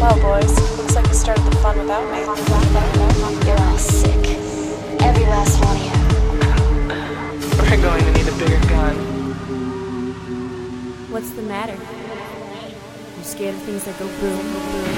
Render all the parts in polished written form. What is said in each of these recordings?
Well, boys, looks like you started the fun without me. You're all sick. Every last one of you. We're going to need a bigger gun. What's the matter? You scared of things that go boom, boom?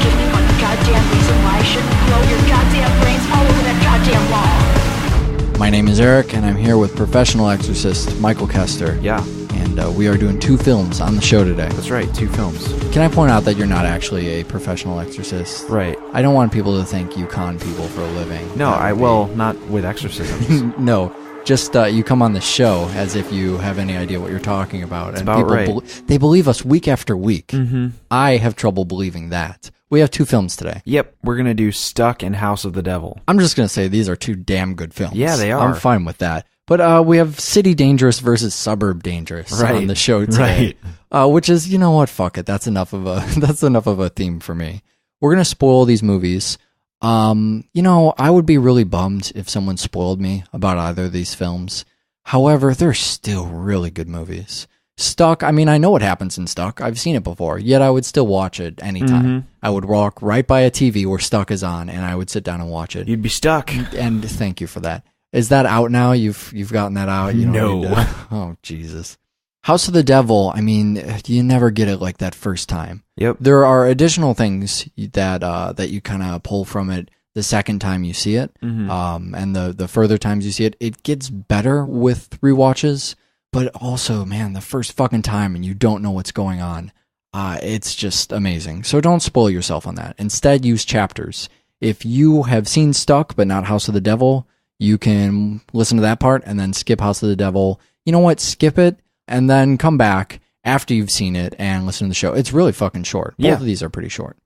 Give me one goddamn reason why I shouldn't blow your goddamn brains all over that goddamn wall. My name is Eric, and I'm here with professional exorcist Michael Kester. Yeah. And we are doing 2 films on the show today. That's right, 2 films. Can I point out that you're not actually a professional exorcist? Right. I don't want people to think you con people for a living. No, not with exorcisms. No, just you come on the show as if you have any idea what you're talking about. That's and about people right. They believe us week after week. Mm-hmm. I have trouble believing that. We have 2 films today. Yep, we're going to do Stuck and House of the Devil. I'm just going to say these are 2 damn good films. Yeah, they are. I'm fine with that. But we have City Dangerous versus Suburb Dangerous on the show today. Right. Which is, you know what, fuck it. That's enough of a theme for me. We're going to spoil these movies. I would be really bummed if someone spoiled me about either of these films. However, they're still really good movies. Stuck, I mean, I know what happens in Stuck. I've seen it before, yet I would still watch it anytime. Mm-hmm. I would walk right by a TV where Stuck is on, and I would sit down and watch it. You'd be stuck. And thank you for that. Is that out now? You've gotten that out? You no. Oh, Jesus. House of the Devil, I mean, you never get it like that first time. Yep. There are additional things that you kind of pull from it the second time you see it. Mm-hmm. And the further times you see it, it gets better with rewatches. But also, man, the first fucking time and you don't know what's going on, it's just amazing. So don't spoil yourself on that. Instead, use chapters. If you have seen Stuck but not House of the Devil, you can listen to that part and then skip House of the Devil. You know what? Skip it and then come back after you've seen it and listen to the show. It's really fucking short. Both of these are pretty short.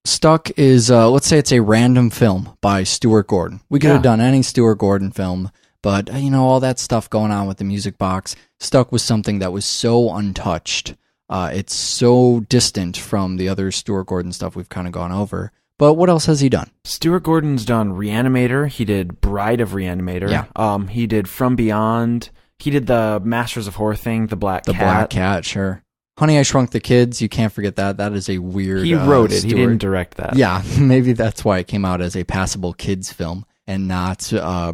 Stuck is, let's say it's a random film by Stuart Gordon. We could have done any Stuart Gordon film, but, all that stuff going on with the music box. Stuck was something that was so untouched. It's so distant from the other Stuart Gordon stuff we've kind of gone over. But what else has he done? Stuart Gordon's done Reanimator. He did Bride of Reanimator. Yeah. He did From Beyond. He did the Masters of Horror thing, The Black Cat. The Black Cat, sure. Honey, I Shrunk the Kids. You can't forget that. That is a weird... He wrote it. Stuart. He didn't direct that. Yeah, maybe that's why it came out as a passable kids film and not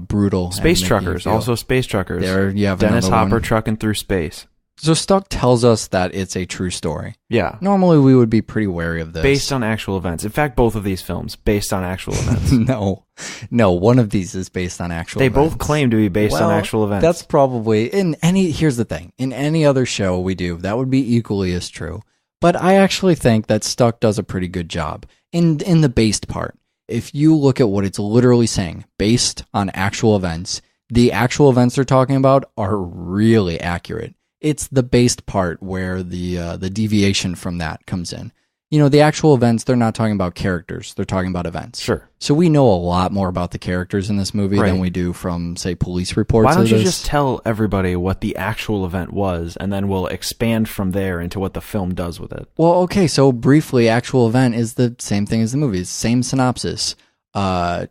brutal. Space Truckers. Also Space Truckers. There you have Dennis Hopper one. trucking through space. So Stuck tells us that it's a true story. Yeah. Normally we would be pretty wary of this. Based on actual events. In fact, both of these films, based on actual events. No, one of these is based on actual events. They both claim to be based on actual events. That's probably, here's the thing, in any other show we do, that would be equally as true. But I actually think that Stuck does a pretty good job in the based part. If you look at what it's literally saying, based on actual events, the actual events they're talking about are really accurate. It's the based part where the deviation from that comes in. The actual events, they're not talking about characters. They're talking about events. Sure. So we know a lot more about the characters in this movie than we do from, say, police reports. Why don't you just tell everybody what the actual event was, and then we'll expand from there into what the film does with it? Well, okay, so briefly, actual event is the same thing as the movie. Same synopsis.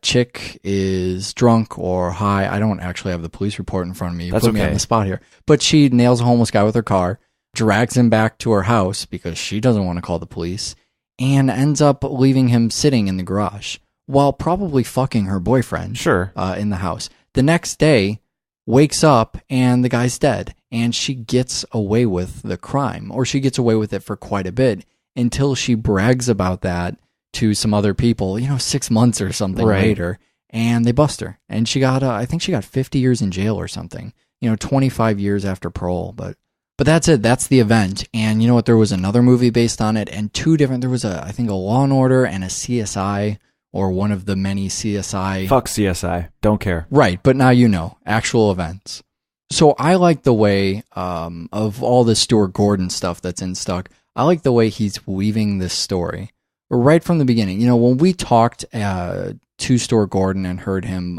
Chick is drunk or high. I don't actually have the police report in front of me. You put me on the spot here. But she nails a homeless guy with her car, drags him back to her house because she doesn't want to call the police, and ends up leaving him sitting in the garage while probably fucking her boyfriend. Sure. In the house. The next day, wakes up and the guy's dead, and she gets away with the crime, or she gets away with it for quite a bit until she brags about that to some other people, 6 months or something later, and they bust her. And she got, I think she got 50 years in jail or something, 25 years after parole. But that's it. That's the event. And you know what? There was another movie based on it, and there was I think a Law and Order and a CSI, or one of the many CSI. Fuck CSI. Don't care. Right. But now actual events. So I like the way, of all the Stuart Gordon stuff that's in Stuck, I like the way he's weaving this story. Right from the beginning, when we talked to Stuart Gordon and heard him,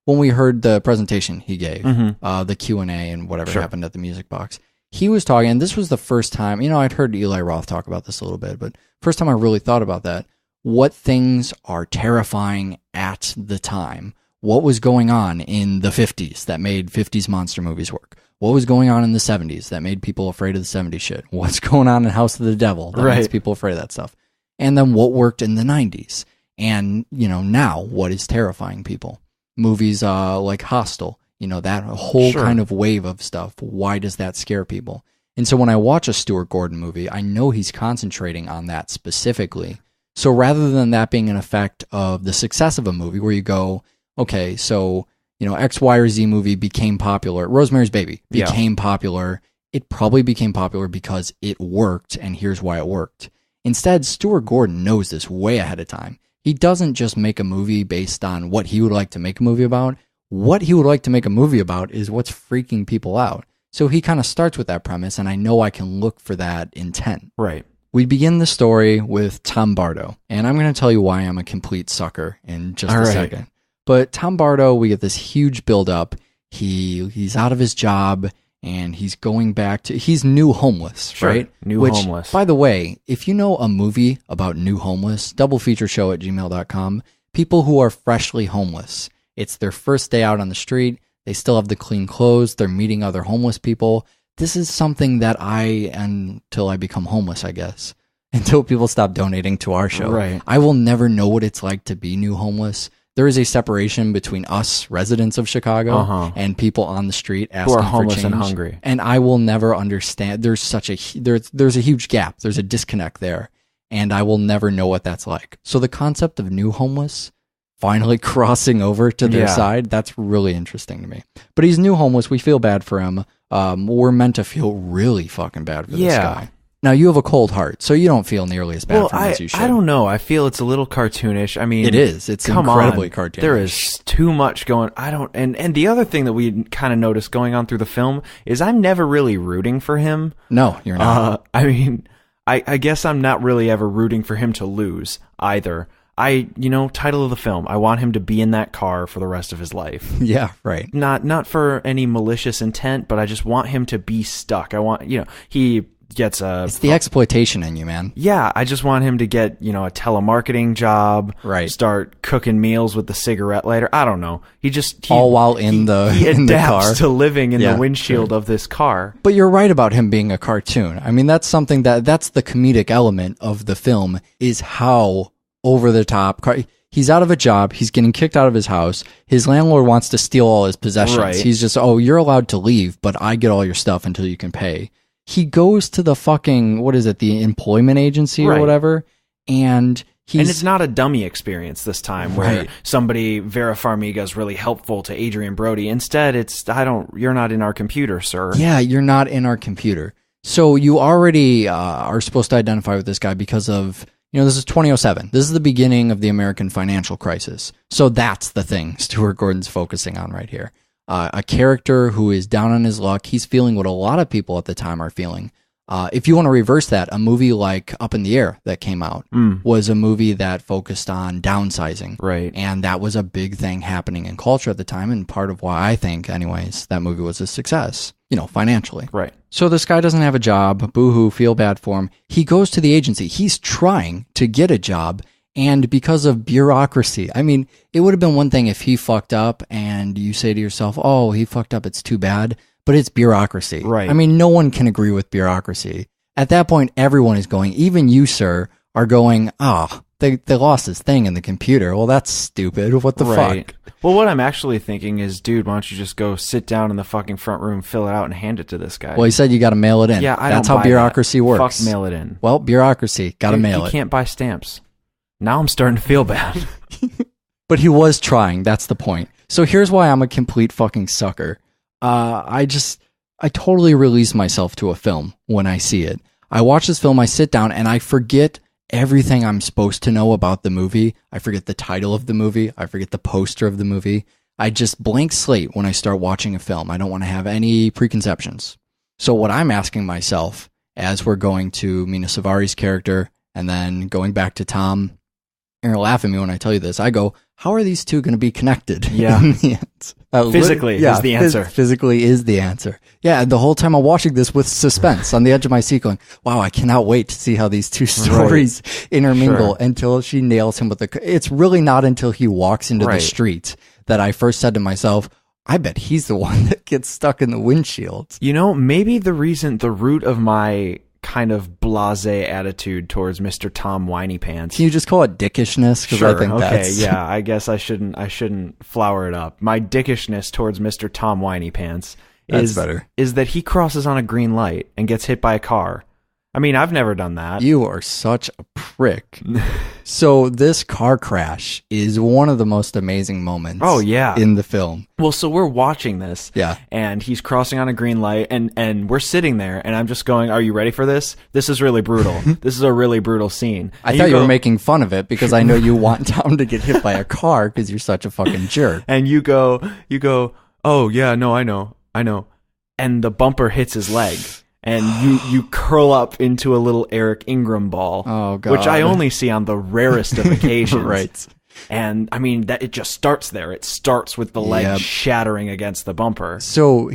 when we heard the presentation he gave, the Q&A and whatever happened at the music box, he was talking, and this was the first time, I'd heard Eli Roth talk about this a little bit, but first time I really thought about that. What things are terrifying at the time? What was going on in the 50s that made 50s monster movies work? what was going on in the 70s that made people afraid of the 70s shit? What's going on in House of the Devil that makes people afraid of that stuff? And then what worked in the 90s? And, now what is terrifying people? Movies like Hostel, that whole kind of wave of stuff. Why does that scare people? And so when I watch a Stuart Gordon movie, I know he's concentrating on that specifically. So rather than that being an effect of the success of a movie where you go, okay, so, X, Y, or Z movie became popular. Rosemary's Baby became popular. It probably became popular because it worked, and here's why it worked. Instead, Stuart Gordon knows this way ahead of time. He doesn't just make a movie based on what he would like to make a movie about. What he would like to make a movie about is what's freaking people out. So he kind of starts with that premise, and I know I can look for that intent. Right. We begin the story with Tom Bardo, and I'm going to tell you why I'm a complete sucker in just a second. But Tom Bardo, we get this huge build-up. He's out of his job, and he's going back to... He's new homeless, right? New homeless. By the way, if you know a movie about new homeless, doublefeatureshow@gmail.com, people who are freshly homeless. It's their first day out on the street. They still have the clean clothes. They're meeting other homeless people. This is something that until I become homeless, I guess, until people stop donating to our show, I will never know what it's like to be new homeless. There is a separation between us, residents of Chicago, and people on the street asking who are homeless for change. And hungry. And I will never understand. There's a huge gap. There's a disconnect there, and I will never know what that's like. So the concept of new homeless finally crossing over to their side, that's really interesting to me. But he's new homeless. We feel bad for him. We're meant to feel really fucking bad for this guy. Now, you have a cold heart, so you don't feel nearly as bad for him as you should. I don't know. I feel it's a little cartoonish. I mean... It is. It's incredibly cartoonish. There is too much going... And the other thing that we kind of noticed going on through the film is I'm never really rooting for him. No, you're not. I mean, I guess I'm not really ever rooting for him to lose either. Title of the film, I want him to be in that car for the rest of his life. Yeah, right. Not for any malicious intent, but I just want him to be stuck. I want, he gets a... It's the exploitation in you, man. Yeah, I just want him to get, a telemarketing job. Right. Start cooking meals with the cigarette lighter. I don't know. He while in the adapts car. to living in the windshield of this car. But you're right about him being a cartoon. I mean, that's something that's the comedic element of the film, is how over the top. He's out of a job. He's getting kicked out of his house. His landlord wants to steal all his possessions. Right. He's just, you're allowed to leave, but I get all your stuff until you can pay. He goes to the fucking, the employment agency or whatever, and it's not a dummy experience this time where somebody, Vera Farmiga, is really helpful to Adrian Brody. Instead, it's, you're not in our computer, sir. Yeah, you're not in our computer. So you already are supposed to identify with this guy because of... this is 2007. This is the beginning of the American financial crisis. So that's the thing Stuart Gordon's focusing on right here. A character who is down on his luck. He's feeling what a lot of people at the time are feeling. If you want to reverse that, a movie like Up in the Air that came out was a movie that focused on downsizing. Right. And that was a big thing happening in culture at the time, and part of why I think, anyways, that movie was a success, financially. Right. So this guy doesn't have a job. Boo-hoo, feel bad for him. He goes to the agency. He's trying to get a job, and because of bureaucracy, I mean, it would have been one thing if he fucked up and you say to yourself, oh, he fucked up, it's too bad. But it's bureaucracy. Right. I mean, no one can agree with bureaucracy. At that point, everyone is going, even you, sir, are going, they lost this thing in the computer. Well, that's stupid. What the fuck? Well, what I'm actually thinking is, dude, why don't you just go sit down in the fucking front room, fill it out, and hand it to this guy? Well, he said you got to mail it in. Yeah, that's how bureaucracy works. Fuck, mail it in. Well, bureaucracy, got to mail it. You can't buy stamps. Now I'm starting to feel bad. But he was trying. That's the point. So here's why I'm a complete fucking sucker. I totally release myself to a film when I see it. I watch this film, I sit down, and I forget everything I'm supposed to know about the movie. I forget the title of the movie. I forget the poster of the movie. I just blank slate when I start watching a film. I don't want to have any preconceptions. So what I'm asking myself as we're going to Mina Savari's character and then going back to Tom, you're going to laugh at me when I tell you this. I go, how are these two going to be connected? Yeah. Physically is the answer. Physically is the answer. Yeah, the whole time I'm watching this with suspense on the edge of my seat going, wow, I cannot wait to see how these two stories intermingle until she nails him with it's really not until he walks into the street that I first said to myself, I bet he's the one that gets stuck in the windshield. You know, maybe the root of my kind of blasé attitude towards Mr. Tom Whiny Pants. Can you just call it dickishness? Because Sure, I think that's... yeah, I guess I shouldn't flower it up. My dickishness towards Mr. Tom Whiny Pants is that he crosses on a green light and gets hit by a car. I mean, I've never done that. You are such a prick. So this car crash is one of the most amazing moments in the film. Well, so we're watching this. Yeah. And he's crossing on a green light and we're sitting there and I'm just going, are you ready for this? This is really brutal. This is a really brutal scene. I thought you were making fun of it because I know you want Tom to get hit by a car because you're such a fucking jerk. And you go, oh yeah, no, I know. And the bumper hits his leg. And you curl up into a little Eric Ingram ball, which I only see on the rarest of occasions. Right. And I mean that it just starts there. It starts with the leg shattering against the bumper. So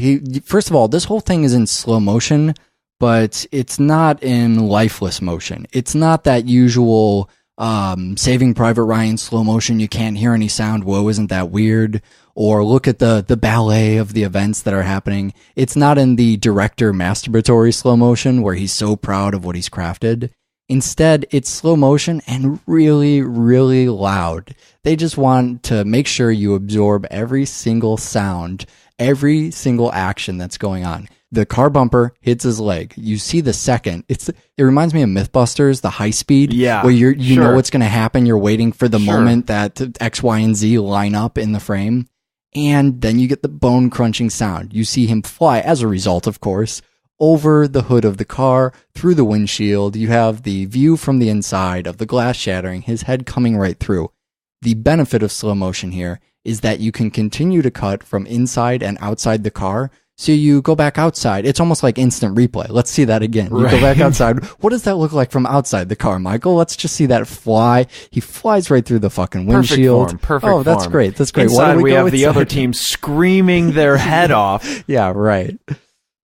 first of all, this whole thing is in slow motion, but it's not in lifeless motion. It's not that usual Saving Private Ryan slow motion. You can't hear any sound. Whoa, isn't that weird? Or look at the ballet of the events that are happening. It's not in the director masturbatory slow motion where he's so proud of what he's crafted. Instead, it's slow motion and really, really loud. They just want to make sure you absorb every single sound, every single action that's going on. The car bumper hits his leg. You see the second. It reminds me of Mythbusters, the high speed. Yeah. Where you know what's going to happen. You're waiting for the moment that X, Y, and Z line up in the frame. And then you get the bone crunching sound. You see him fly, as a result, of course, over the hood of the car, through the windshield. You have the view from the inside of the glass shattering, his head coming right through. The benefit of slow motion here is that you can continue to cut from inside and outside the car. So you go back outside. It's almost like instant replay. Let's see that again. You go back outside. What does that look like from outside the car, Michael? Let's just see that fly. He flies right through the fucking windshield. Perfect form. Oh, that's great. That's great. Inside, we have the other team screaming their head off. Yeah, right.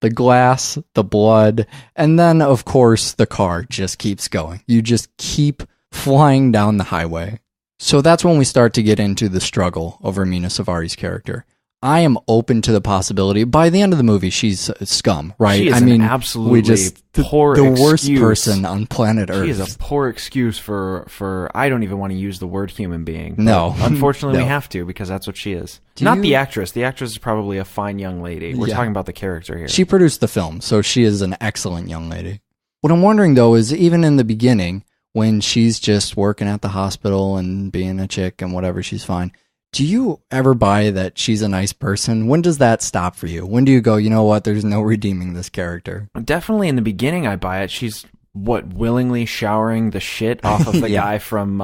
The glass, the blood, and then, of course, the car just keeps going. You just keep flying down the highway. So that's when we start to get into the struggle over Mina Savari's character. I am open to the possibility. By the end of the movie, she's scum, right? She is an absolutely poor the excuse. Worst person on planet Earth. She is a poor excuse for I don't even want to use the word human being. No. Unfortunately, we have to because that's what she is. Not the actress. The actress is probably a fine young lady. We're talking about the character here. She produced the film, so she is an excellent young lady. What I'm wondering, though, is even in the beginning, when she's just working at the hospital and being a chick and whatever, she's fine. Do you ever buy that she's a nice person? When does that stop for you? When do you go, you know what, there's no redeeming this character? Definitely in the beginning I buy it. She's, willingly showering the shit off of the guy from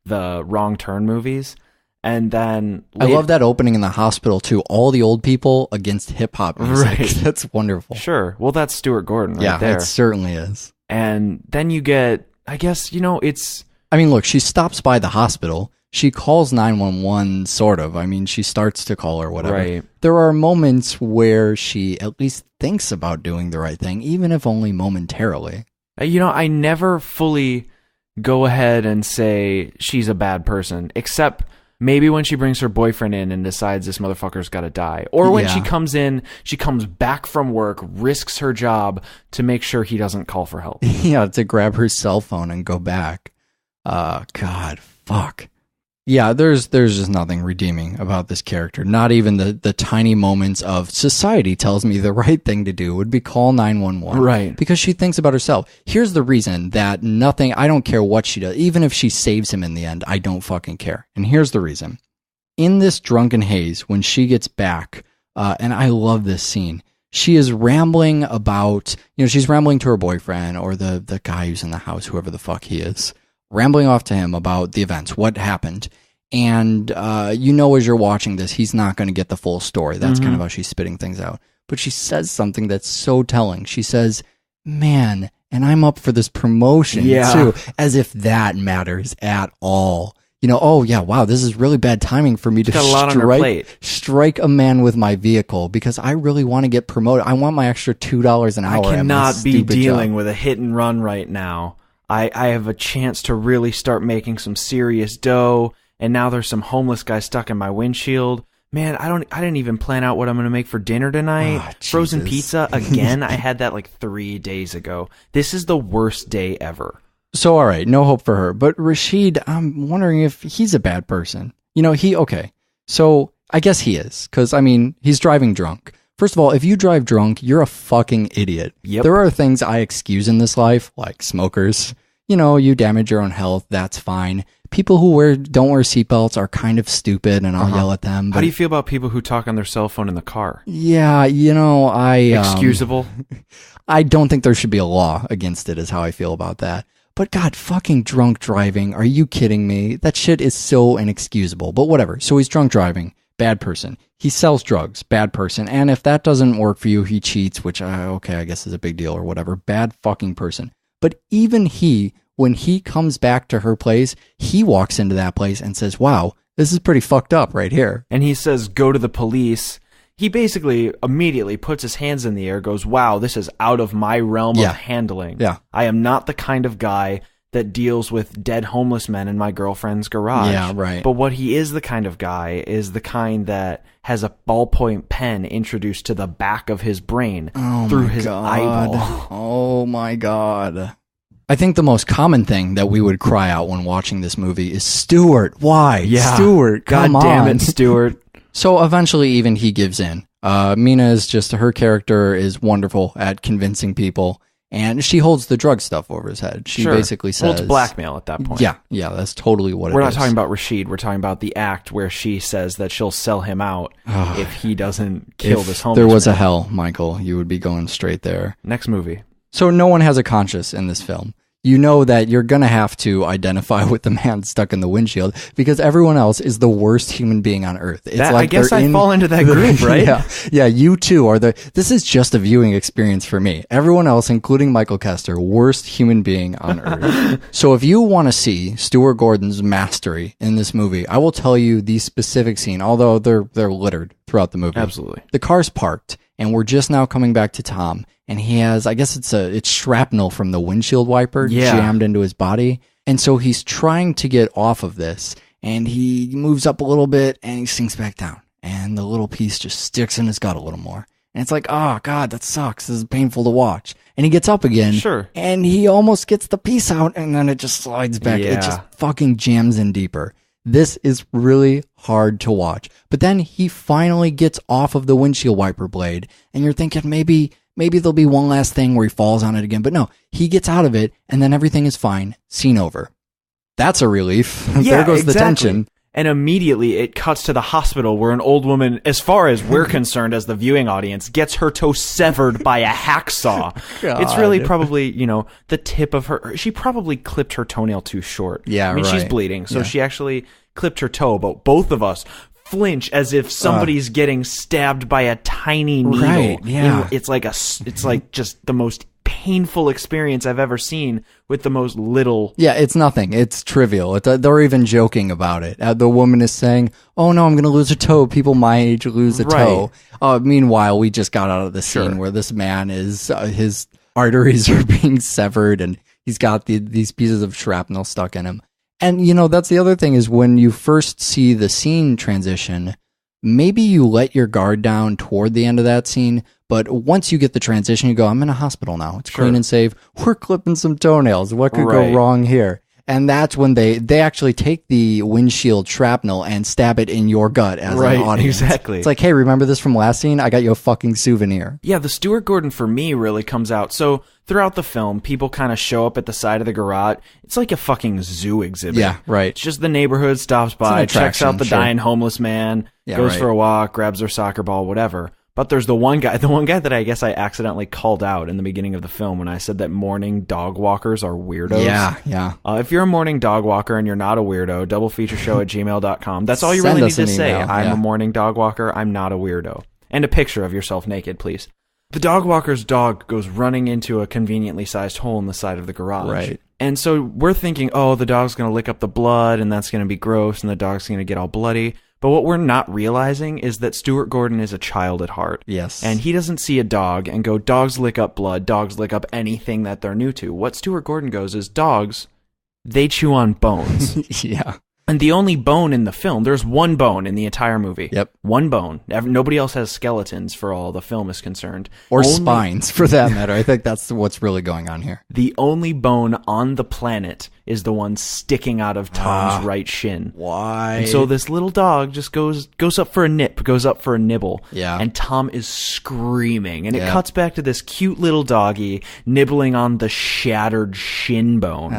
the Wrong Turn movies. And then... I love that opening in the hospital, too. All the old people against hip-hop music. Right. That's wonderful. Sure. Well, that's Stuart Gordon right there. Yeah, it certainly is. And then you get, I guess, it's... I mean, look, she stops by the hospital. She calls 911, sort of. I mean, she starts to call or whatever. Right. There are moments where she at least thinks about doing the right thing, even if only momentarily. I never fully go ahead and say she's a bad person, except maybe when she brings her boyfriend in and decides this motherfucker's got to die. Or when she comes in, she comes back from work, risks her job to make sure he doesn't call for help. Yeah, to grab her cell phone and go back. God, fuck. Yeah, there's just nothing redeeming about this character. Not even the tiny moments of society tells me the right thing to do would be call 911. Right. Because she thinks about herself. Here's the reason that I don't care what she does. Even if she saves him in the end, I don't fucking care. And here's the reason. In this drunken haze, when she gets back, and I love this scene, she is rambling about, she's rambling to her boyfriend or the guy who's in the house, whoever the fuck he is. Rambling off to him about the events, what happened. And, as you're watching this, he's not going to get the full story. That's kind of how she's spitting things out. But she says something that's so telling. She says, man, and I'm up for this promotion too, as if that matters at all. Oh yeah, wow, this is really bad timing for me to strike a man with my vehicle because I really want to get promoted. I want my extra $2 an hour. I cannot be dealing with a hit and run right now. I have a chance to really start making some serious dough, and now there's some homeless guy stuck in my windshield. man, I didn't even plan out what I'm going to make for dinner tonight. Oh, Frozen Jesus. pizza again. I had that like 3 days ago. This is the worst day ever. So, all right, no hope for her. But Rashid, I'm wondering if he's a bad person. Okay. So I guess he is, because, I mean, he's driving drunk. First of all, if you drive drunk, you're a fucking idiot. Yep. There are things I excuse in this life, like smokers. You damage your own health, that's fine. People who don't wear seatbelts are kind of stupid, and I'll yell at them. But How do you feel about people who talk on their cell phone in the car? Yeah, I... Excusable? I don't think there should be a law against it, is how I feel about that. But God, fucking drunk driving, are you kidding me? That shit is so inexcusable. But whatever, so he's drunk driving, bad person. He sells drugs, bad person. And if that doesn't work for you, he cheats, which, okay, I guess is a big deal or whatever. Bad fucking person. But even he, when he comes back to her place, he walks into that place and says, wow, this is pretty fucked up right here. And he says, go to the police. He basically immediately puts his hands in the air, goes, wow, this is out of my realm of handling. Yeah. I am not the kind of guy that deals with dead homeless men in my girlfriend's garage. Yeah, right. But what he is the kind of guy is the kind that has a ballpoint pen introduced to the back of his brain through his eyeball. Oh my God. I think the most common thing that we would cry out when watching this movie is, Stuart, why? Yeah. Stuart, come God damn on. it, Stuart. So eventually even he gives in. Mina is her character is wonderful at convincing people, and she holds the drug stuff over his head. She basically says... Well, it's blackmail at that point. Yeah, that's totally what it is. We're not talking about Rashid. We're talking about the act where she says that she'll sell him out if he doesn't kill this homeless If there was man. a hell, Michael, you would be going straight there. Next movie. So no one has a conscience in this film. You know that you're going to have to identify with the man stuck in the windshield because everyone else is the worst human being on earth. It's I like guess I fall into that group, right? Yeah, you too are this is just a viewing experience for me. Everyone else, including Michael Kester, worst human being on earth. So if you want to see Stuart Gordon's mastery in this movie, I will tell you the specific scene, although they're littered throughout the movie. Absolutely. The car's parked, and we're just now coming back to Tom. And he has, I guess it's shrapnel from the windshield wiper jammed into his body. And so he's trying to get off of this, and he moves up a little bit and he sinks back down. And the little piece just sticks in his gut a little more. And it's like, oh God, that sucks. This is painful to watch. And he gets up again. Sure. And he almost gets the piece out, and then it just slides back. Yeah. It just fucking jams in deeper. This is really hard to watch. But then he finally gets off of the windshield wiper blade, and you're thinking maybe there'll be one last thing where he falls on it again. But no, he gets out of it, and then everything is fine. Scene over. That's a relief. Yeah, there goes the exactly. tension. And immediately it cuts to the hospital where an old woman, as far as we're concerned as the viewing audience, gets her toe severed by a hacksaw. God. It's really probably, the tip of her... She probably clipped her toenail too short. Yeah, I mean, she's right. bleeding, so Yeah. she actually clipped her toe, but both of us flinch as if somebody's getting stabbed by a tiny needle. Right, yeah. It's like just the most painful experience I've ever seen with the most little... Yeah, it's nothing. It's trivial. They're even joking about it. The woman is saying, oh no, I'm going to lose a toe. People my age lose a toe. Meanwhile, we just got out of the scene where this man is, his arteries are being severed and he's got these pieces of shrapnel stuck in him. And, that's the other thing is when you first see the scene transition, maybe you let your guard down toward the end of that scene, but once you get the transition, you go, I'm in a hospital now. It's clean and safe. We're clipping some toenails. What could go wrong here? And that's when they actually take the windshield shrapnel and stab it in your gut as an audience. Exactly. It's like, hey, remember this from last scene? I got you a fucking souvenir. Yeah, the Stuart Gordon for me really comes out. So throughout the film, people kind of show up at the side of the garage. It's like a fucking zoo exhibit. Yeah, right. It's just the neighborhood stops by, checks out the dying homeless man, goes for a walk, grabs their soccer ball, whatever. But there's the one guy that I guess I accidentally called out in the beginning of the film when I said that morning dog walkers are weirdos. Yeah. If you're a morning dog walker and you're not a weirdo, doublefeatureshow@gmail.com. That's all you really need to say. I'm a morning dog walker. I'm not a weirdo. And a picture of yourself naked, please. The dog walker's dog goes running into a conveniently sized hole in the side of the garage. Right. And so we're thinking, oh, the dog's going to lick up the blood and that's going to be gross and the dog's going to get all bloody. But what we're not realizing is that Stuart Gordon is a child at heart. Yes. And he doesn't see a dog and go, dogs lick up blood, dogs lick up anything that they're new to. What Stuart Gordon goes is, dogs, they chew on bones. Yeah. And the only bone in the film, there's one bone in the entire movie. Yep. One bone. Nobody else has skeletons for all the film is concerned. Or spines, for that matter. I think that's what's really going on here. The only bone on the planet is the one sticking out of Tom's right shin. Why? And so this little dog just goes up for a nibble. Yeah. And Tom is screaming. And it cuts back to this cute little doggy nibbling on the shattered shin bone.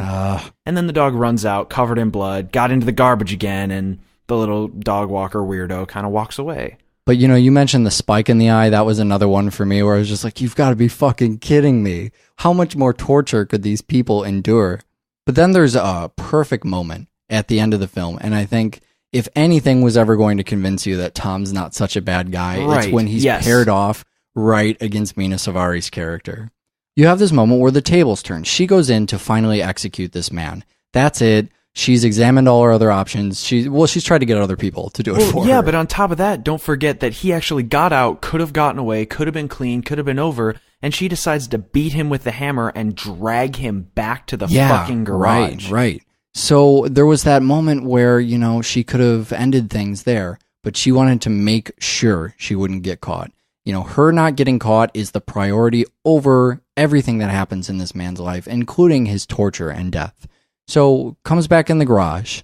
And then the dog runs out, covered in blood, got into the garbage again, and the little dog walker weirdo kind of walks away. But, you mentioned the spike in the eye. That was another one for me where I was just like, you've got to be fucking kidding me. How much more torture could these people endure? But then there's a perfect moment at the end of the film. And I think if anything was ever going to convince you that Tom's not such a bad guy, it's when he's paired off right against Mina Savari's character. You have this moment where the tables turn. She goes in to finally execute this man. That's it. She's examined all her other options. She's tried to get other people to do it for her. Yeah, but on top of that, don't forget that he actually got out, could have gotten away, could have been clean, could have been over, and she decides to beat him with the hammer and drag him back to the fucking garage. Right. So there was that moment where, she could have ended things there, but she wanted to make sure she wouldn't get caught. Her not getting caught is the priority over everything that happens in this man's life, including his torture and death. So comes back in the garage,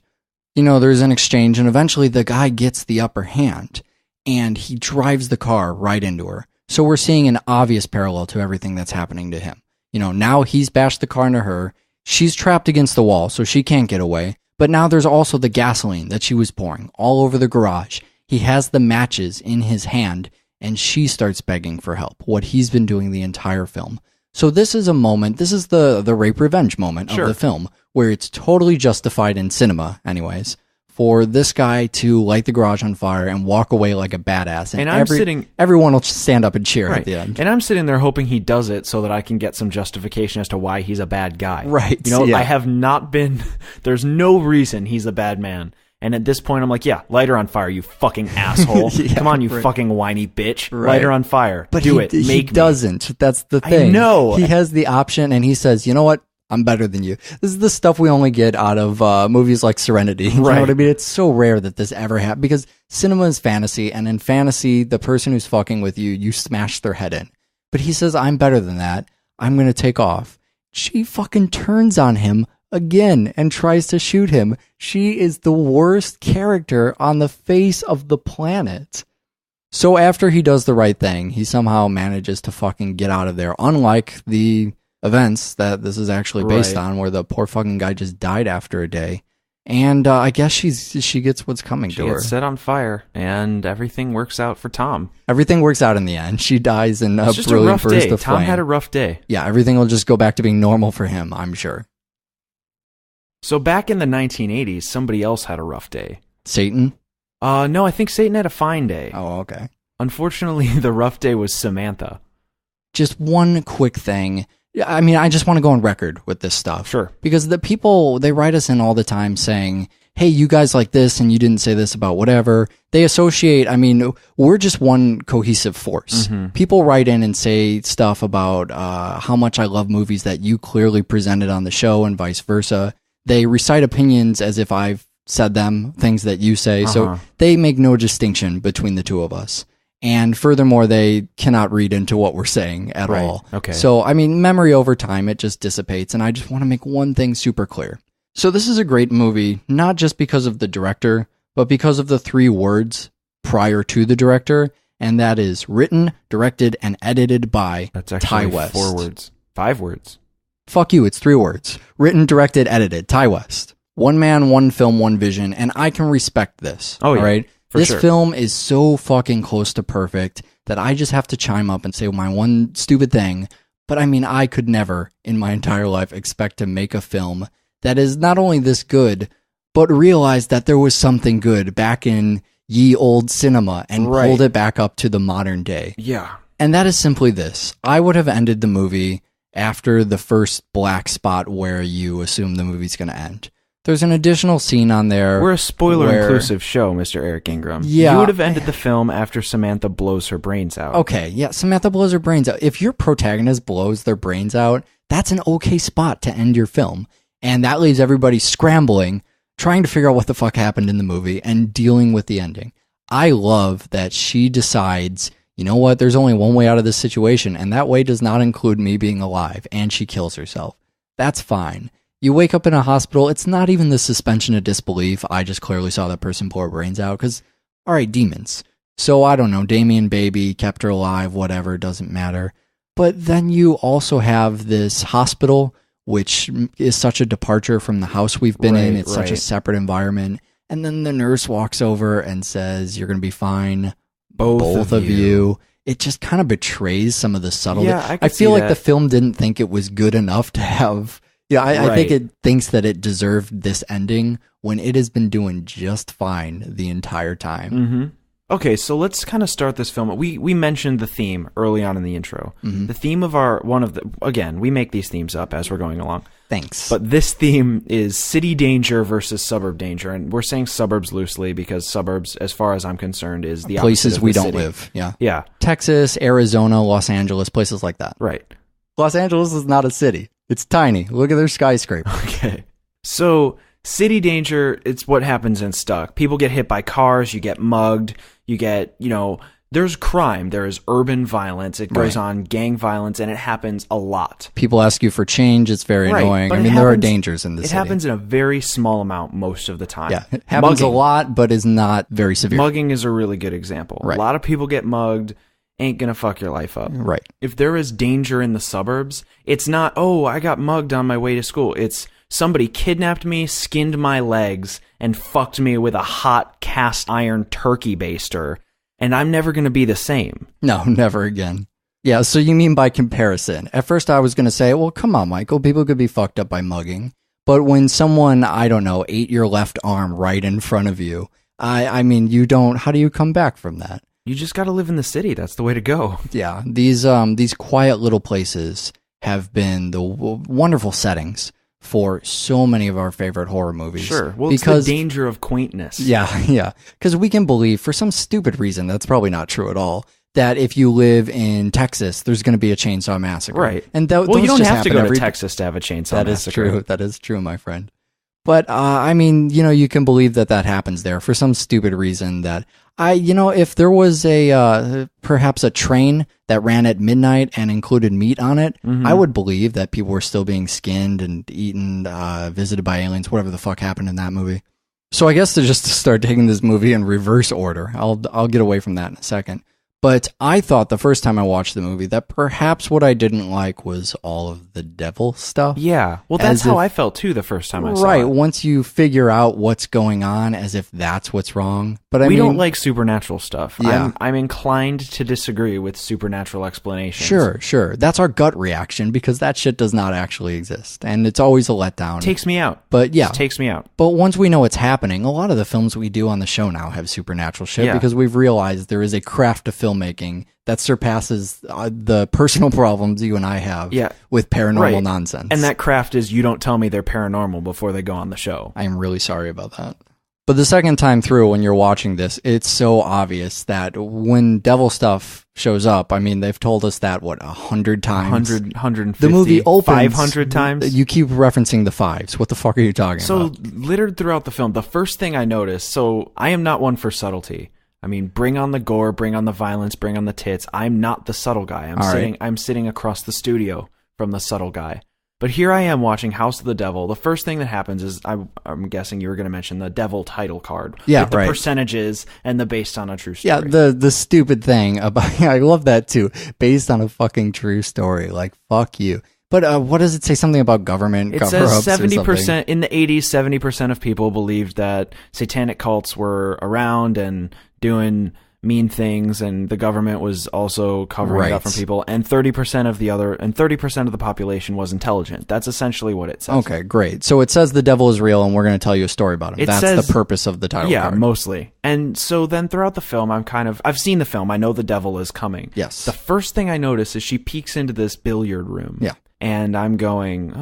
there's an exchange, and eventually the guy gets the upper hand and he drives the car right into her. So we're seeing an obvious parallel to everything that's happening to him. Now he's bashed the car into her. She's trapped against the wall, so she can't get away. But now there's also the gasoline that she was pouring all over the garage. He has the matches in his hand, and she starts begging for help, what he's been doing the entire film. So this is a moment, this is the rape revenge moment of the film, where it's totally justified in cinema, anyways, for this guy to light the garage on fire and walk away like a badass. And everyone will just stand up and cheer at the end. And I'm sitting there hoping he does it so that I can get some justification as to why he's a bad guy. Right. I have not been, there's no reason he's a bad man. And at this point, I'm like, light her on fire, you fucking asshole. Come on, you fucking whiny bitch. Right. Light her on fire. But Do it. He doesn't. That's the thing. I know. He has the option, and he says, you know what? I'm better than you. This is the stuff we only get out of movies like Serenity. You know what I mean? It's so rare that this ever happens, because cinema is fantasy, and in fantasy, the person who's fucking with you, you smash their head in. But he says, I'm better than that. I'm going to take off. She fucking turns on him again and tries to shoot him. She is the worst character on the face of the planet. So after he does the right thing, he somehow manages to fucking get out of there, unlike the events that this is actually based on, where the poor fucking guy just died after a day. And I guess she gets what's coming to her. She gets set on fire, and everything works out for Tom. Everything works out in the end. She dies in a brilliant burst of flame. It's just a rough day. Tom had a rough day. Yeah, everything will just go back to being normal for him, I'm sure. So back in the 1980s, somebody else had a rough day. Satan? No, I think Satan had a fine day. Oh, okay. Unfortunately, the rough day was Samantha. Just one quick thing. I mean, I just want to go on record with this stuff. Sure. Because the people, they write us in all the time saying, hey, you guys like this and you didn't say this about whatever. They associate, we're just one cohesive force. Mm-hmm. People write in and say stuff about how much I love movies that you clearly presented on the show and vice versa. They recite opinions as if I've said them, things that you say. So they make no distinction between the two of us. And furthermore, they cannot read into what we're saying at all. Okay. So, memory over time, it just dissipates. And I just want to make one thing super clear. So this is a great movie, not just because of the director, but because of the 3 words prior to the director. And that is written, directed, and edited by That's actually Ty West. 4 words. 5 words. Fuck you, it's 3 words. Written, directed, edited, Ty West. One man, one film, one vision, and I can respect this. Oh, yeah. All right? This sure. film is so fucking close to perfect that I just have to chime up and say my one stupid thing. But I could never in my entire life expect to make a film that is not only this good, but realize that there was something good back in ye old cinema and pulled it back up to the modern day. Yeah. And that is simply this. I would have ended the movie after the first black spot where you assume the movie's going to end. There's an additional scene on there. We're a spoiler-inclusive show, Mr. Eric Ingram. Yeah. You would have ended the film after Samantha blows her brains out. Okay, yeah, Samantha blows her brains out. If your protagonist blows their brains out, that's an okay spot to end your film. And that leaves everybody scrambling, trying to figure out what the fuck happened in the movie and dealing with the ending. I love that she decides, you know what, there's only one way out of this situation, and that way does not include me being alive, and she kills herself. That's fine. You wake up in a hospital, it's not even the suspension of disbelief. I just clearly saw that person pour her brains out, because, alright, demons. So, I don't know, Damien Baby kept her alive, whatever, doesn't matter. But then you also have this hospital, which is such a departure from the house we've been in. It's such a separate environment. And then the nurse walks over and says, you're going to be fine, both of you. It just kind of betrays some of the subtlety. Yeah, I feel like the film didn't think it was good enough to have... Yeah, I think it thinks that it deserved this ending when it has been doing just fine the entire time. Mm-hmm. Okay, so let's kind of start this film. We mentioned the theme early on in the intro. Mm-hmm. The theme of again, we make these themes up as we're going along. Thanks. But this theme is city danger versus suburb danger. And we're saying suburbs loosely because suburbs, as far as I'm concerned, is the places opposite of we the don't city. live. Yeah. Yeah. Texas, Arizona, Los Angeles, places like that. Right. Los Angeles is not a city. It's tiny. Look at their skyscraper. Okay. So, city danger, it's what happens in Stuck. People get hit by cars, you get mugged, you get, there's crime, there is urban violence, it goes on, gang violence, and it happens a lot. People ask you for change, it's very annoying. I mean, there are dangers in the city. It happens in a very small amount most of the time. Yeah, it happens a lot, but is not very severe. Mugging is a really good example. Right. A lot of people get mugged, ain't gonna fuck your life up. Right. If there is danger in the suburbs, it's not, oh, I got mugged on my way to school. It's somebody kidnapped me, skinned my legs, and fucked me with a hot cast iron turkey baster, and I'm never gonna be the same. No, never again. Yeah, so you mean by comparison. At first I was gonna say, well, come on, Michael, people could be fucked up by mugging. But when someone, I don't know, ate your left arm right in front of you, I mean, how do you come back from that? You just got to live in the city. That's the way to go. Yeah, these quiet little places have been the wonderful settings for so many of our favorite horror movies. Sure. Well, it's the danger of quaintness. Yeah. Because we can believe, for some stupid reason, that's probably not true at all, that if you live in Texas, there's going to be a chainsaw massacre. Right. And you don't have to go to Texas to have a chainsaw massacre. That is true, my friend. But, I mean, you can believe that happens there for some stupid reason that... if there was perhaps a train that ran at midnight and included meat on it, I would believe that people were still being skinned and eaten, visited by aliens, whatever the fuck happened in that movie. So I guess to start taking this movie in reverse order, I'll get away from that in a second. But I thought the first time I watched the movie that perhaps what I didn't like was all of the devil stuff. Yeah, well, that's how I felt too the first time I saw it. Right, once you figure out what's going on, as if that's what's wrong. But we don't like supernatural stuff. Yeah. I'm inclined to disagree with supernatural explanations. Sure. That's our gut reaction because that shit does not actually exist. And it's always a letdown. Takes me out. But yeah. Just takes me out. But once we know what's happening, a lot of the films we do on the show now have supernatural shit because we've realized there is a craft of filmmaking that surpasses the personal problems you and I have with paranormal nonsense. And that craft is you don't tell me they're paranormal before they go on the show. I'm really sorry about that. But the second time through, when you're watching this, it's so obvious that when devil stuff shows up, I mean, they've told us that, 100 times? 150, the movie opens, 500 times? You keep referencing the fives. What the fuck are you talking about? So, littered throughout the film, the first thing I noticed, so I am not one for subtlety. I mean, bring on the gore, bring on the violence, bring on the tits. I'm not the subtle guy. I'm sitting across the studio from the subtle guy. But here I am watching House of the Devil. The first thing that happens is, I'm guessing you were going to mention the devil title card. Yeah, with the percentages and the based on a true story. Yeah, the stupid thing about, I love that too. Based on a fucking true story. Like, fuck you. But what does it say? Something about government cover-ups? It says 70%, in the 80s, 70% of people believed that satanic cults were around and doing mean things, and the government was also covering it up from people, and 30% of the population was intelligent. That's essentially what it says. Okay, great. So it says the devil is real, and we're going to tell you a story about him. That's the purpose of the title card. Mostly. And so then throughout the film, I've seen the film. I know the devil is coming. Yes. The first thing I notice is she peeks into this billiard room. Yeah. And I'm going,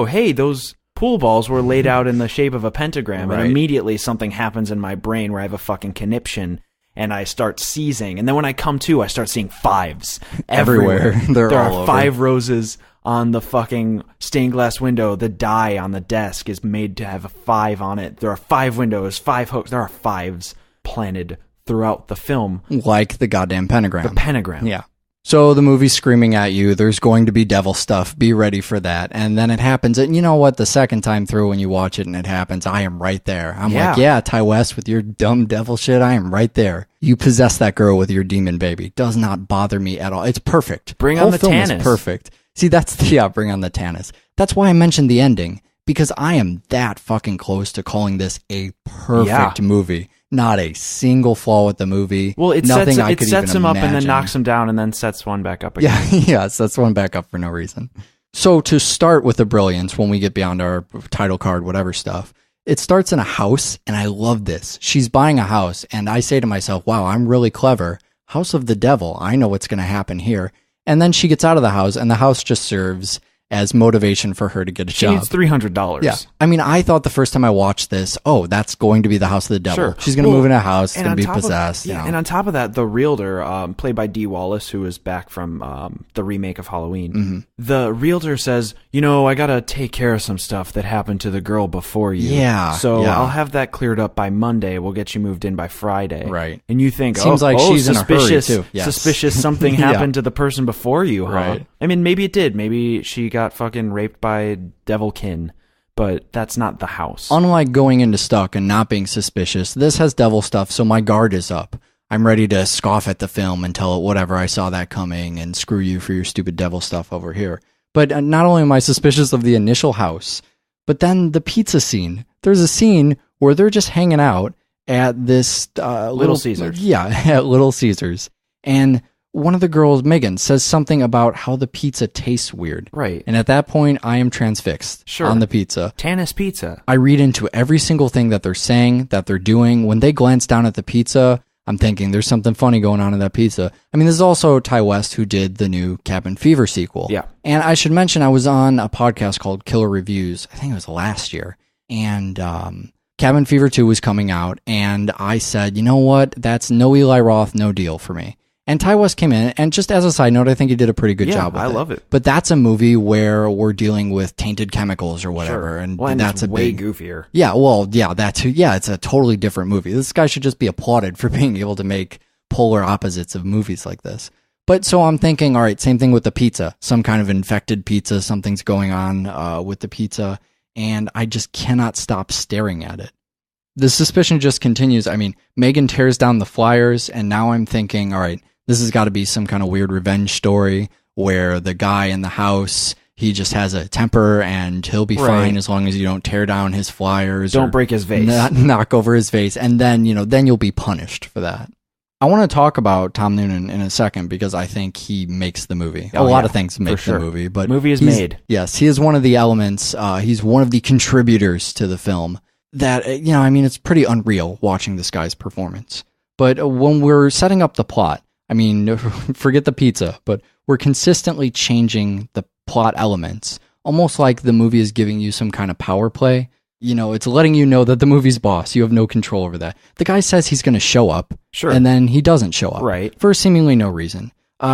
hey, those pool balls were laid out in the shape of a pentagram, and immediately something happens in my brain where I have a fucking conniption, and I start seizing. And then when I come to, I start seeing fives everywhere. There are 5 roses on the fucking stained glass window, the die on the desk is made to have a 5 on it. There are 5 windows, 5 hooks. There are 5s planted throughout the film. Like the goddamn pentagram. The pentagram. Yeah. So the movie's screaming at you, there's going to be devil stuff, be ready for that. And then it happens, and you know what, the second time through when you watch it and it happens, I am right there. I'm like, yeah, Ty West with your dumb devil shit, I am right there. You possess that girl with your demon baby. Does not bother me at all. It's perfect. Bring on the film Tannis. Is perfect. See, that's bring on the Tannis. That's why I mentioned the ending, because I am that fucking close to calling this a perfect movie. Not a single flaw with the movie. Well, it Nothing sets him up and then knocks him down and then sets one back up again. Yeah, it sets one back up for no reason. So to start with the brilliance, when we get beyond our title card, whatever stuff, it starts in a house, and I love this. She's buying a house, and I say to myself, wow, I'm really clever. House of the devil. I know what's going to happen here. And then she gets out of the house, and the house just serves as motivation for her to get a job. She needs $300. Yeah. I mean, I thought the first time I watched this, oh, that's going to be the house of the devil. Sure. She's going to move in a house, it's going to be possessed. And on top of that, the realtor, played by Dee Wallace, who is back from the remake of Halloween, the realtor says, I got to take care of some stuff that happened to the girl before you. Yeah. So I'll have that cleared up by Monday. We'll get you moved in by Friday. Right. And you think, seems like she's suspicious, in a hurry, too. Yes. Suspicious something happened to the person before you, huh? Right. I mean, maybe it did. Maybe she got fucking raped by Devilkin, but that's not the house. Unlike going into Stuck and not being suspicious, this has devil stuff, so my guard is up. I'm ready to scoff at the film and tell it whatever, I saw that coming, and screw you for your stupid devil stuff over here. But not only am I suspicious of the initial house, but then the pizza scene. There's a scene where they're just hanging out at this Little Caesars. Yeah, at Little Caesars. And one of the girls, Megan, says something about how the pizza tastes weird. Right. And at that point, I am transfixed on the pizza. Tannis Pizza. I read into every single thing that they're saying, that they're doing. When they glance down at the pizza, I'm thinking there's something funny going on in that pizza. I mean, this is also Ty West, who did the new Cabin Fever sequel. Yeah. And I should mention, I was on a podcast called Killer Reviews. I think it was last year. And Cabin Fever 2 was coming out. And I said, you know what? That's no Eli Roth, no deal for me. And Ty West came in, and just as a side note, I think he did a pretty good job with it. I love it. But that's a movie where we're dealing with tainted chemicals or whatever, Sure. and Well, that's it's a way big goofier. Yeah, well, yeah, that too. Yeah, it's a totally different movie. This guy should just be applauded for being able to make polar opposites of movies like this. But so I'm thinking, all right, same thing with the pizza. Some kind of infected pizza, something's going on with the pizza, and I just cannot stop staring at it. The suspicion just continues. I mean, Megan tears down the flyers, and now I'm thinking, all right, this has got to be some kind of weird revenge story where the guy in the house, he just has a temper and he'll be fine as long as you don't tear down his flyers. Don't break his vase. Knock over his vase. And then, then you'll be punished for that. I want to talk about Tom Noonan in a second because I think he makes the movie. A lot of things make the movie, but movie is made. Yes, he is one of the elements. He's one of the contributors to the film that, I mean, it's pretty unreal watching this guy's performance. But when we're setting up the plot, I mean, forget the pizza, but we're consistently changing the plot elements, almost like the movie is giving you some kind of power play. It's letting you know that the movie's boss. You have no control over that. The guy says he's going to show up, and then he doesn't show up, for seemingly no reason.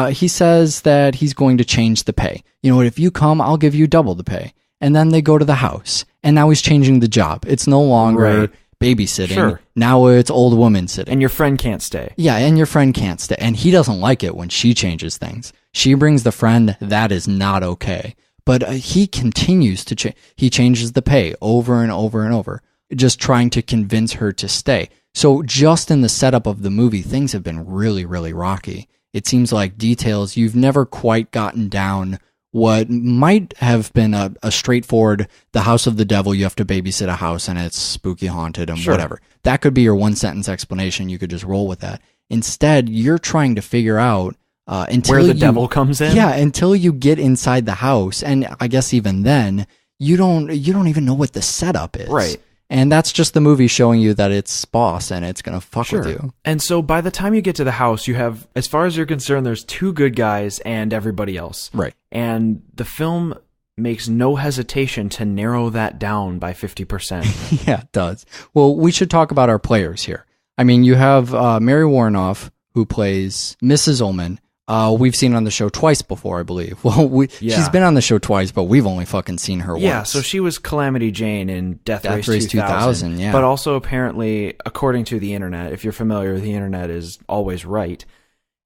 He says that he's going to change the pay. If you come, I'll give you double the pay. And then they go to the house, and now he's changing the job. It's no longer babysitting. Now it's old woman sitting. And your friend can't stay. Yeah, and your friend can't stay. And he doesn't like it when she changes things. She brings the friend. That is not okay. But he continues to change. He changes the pay over and over and over, just trying to convince her to stay. So just in the setup of the movie, things have been really, really rocky. It seems like details you've never quite gotten down. What might have been a straightforward, the house of the devil, you have to babysit a house and it's spooky haunted and whatever. That could be your one sentence explanation. You could just roll with that. Instead, you're trying to figure out until where the devil comes in. Yeah, until you get inside the house. And I guess even then, you don't even know what the setup is. Right. And that's just the movie showing you that it's boss and it's going to fuck with you. And so by the time you get to the house, you have, as far as you're concerned, there's 2 good guys and everybody else. Right. And the film makes no hesitation to narrow that down by 50%. Yeah, it does. Well, we should talk about our players here. I mean, you have Mary Warnoff, who plays Mrs. Ullman. We've seen on the show twice before, I believe. Well, she's been on the show twice, but we've only fucking seen her once. Yeah, so she was Calamity Jane in Death Race 2000. Yeah. But also apparently, according to the internet, if you're familiar, the internet is always right.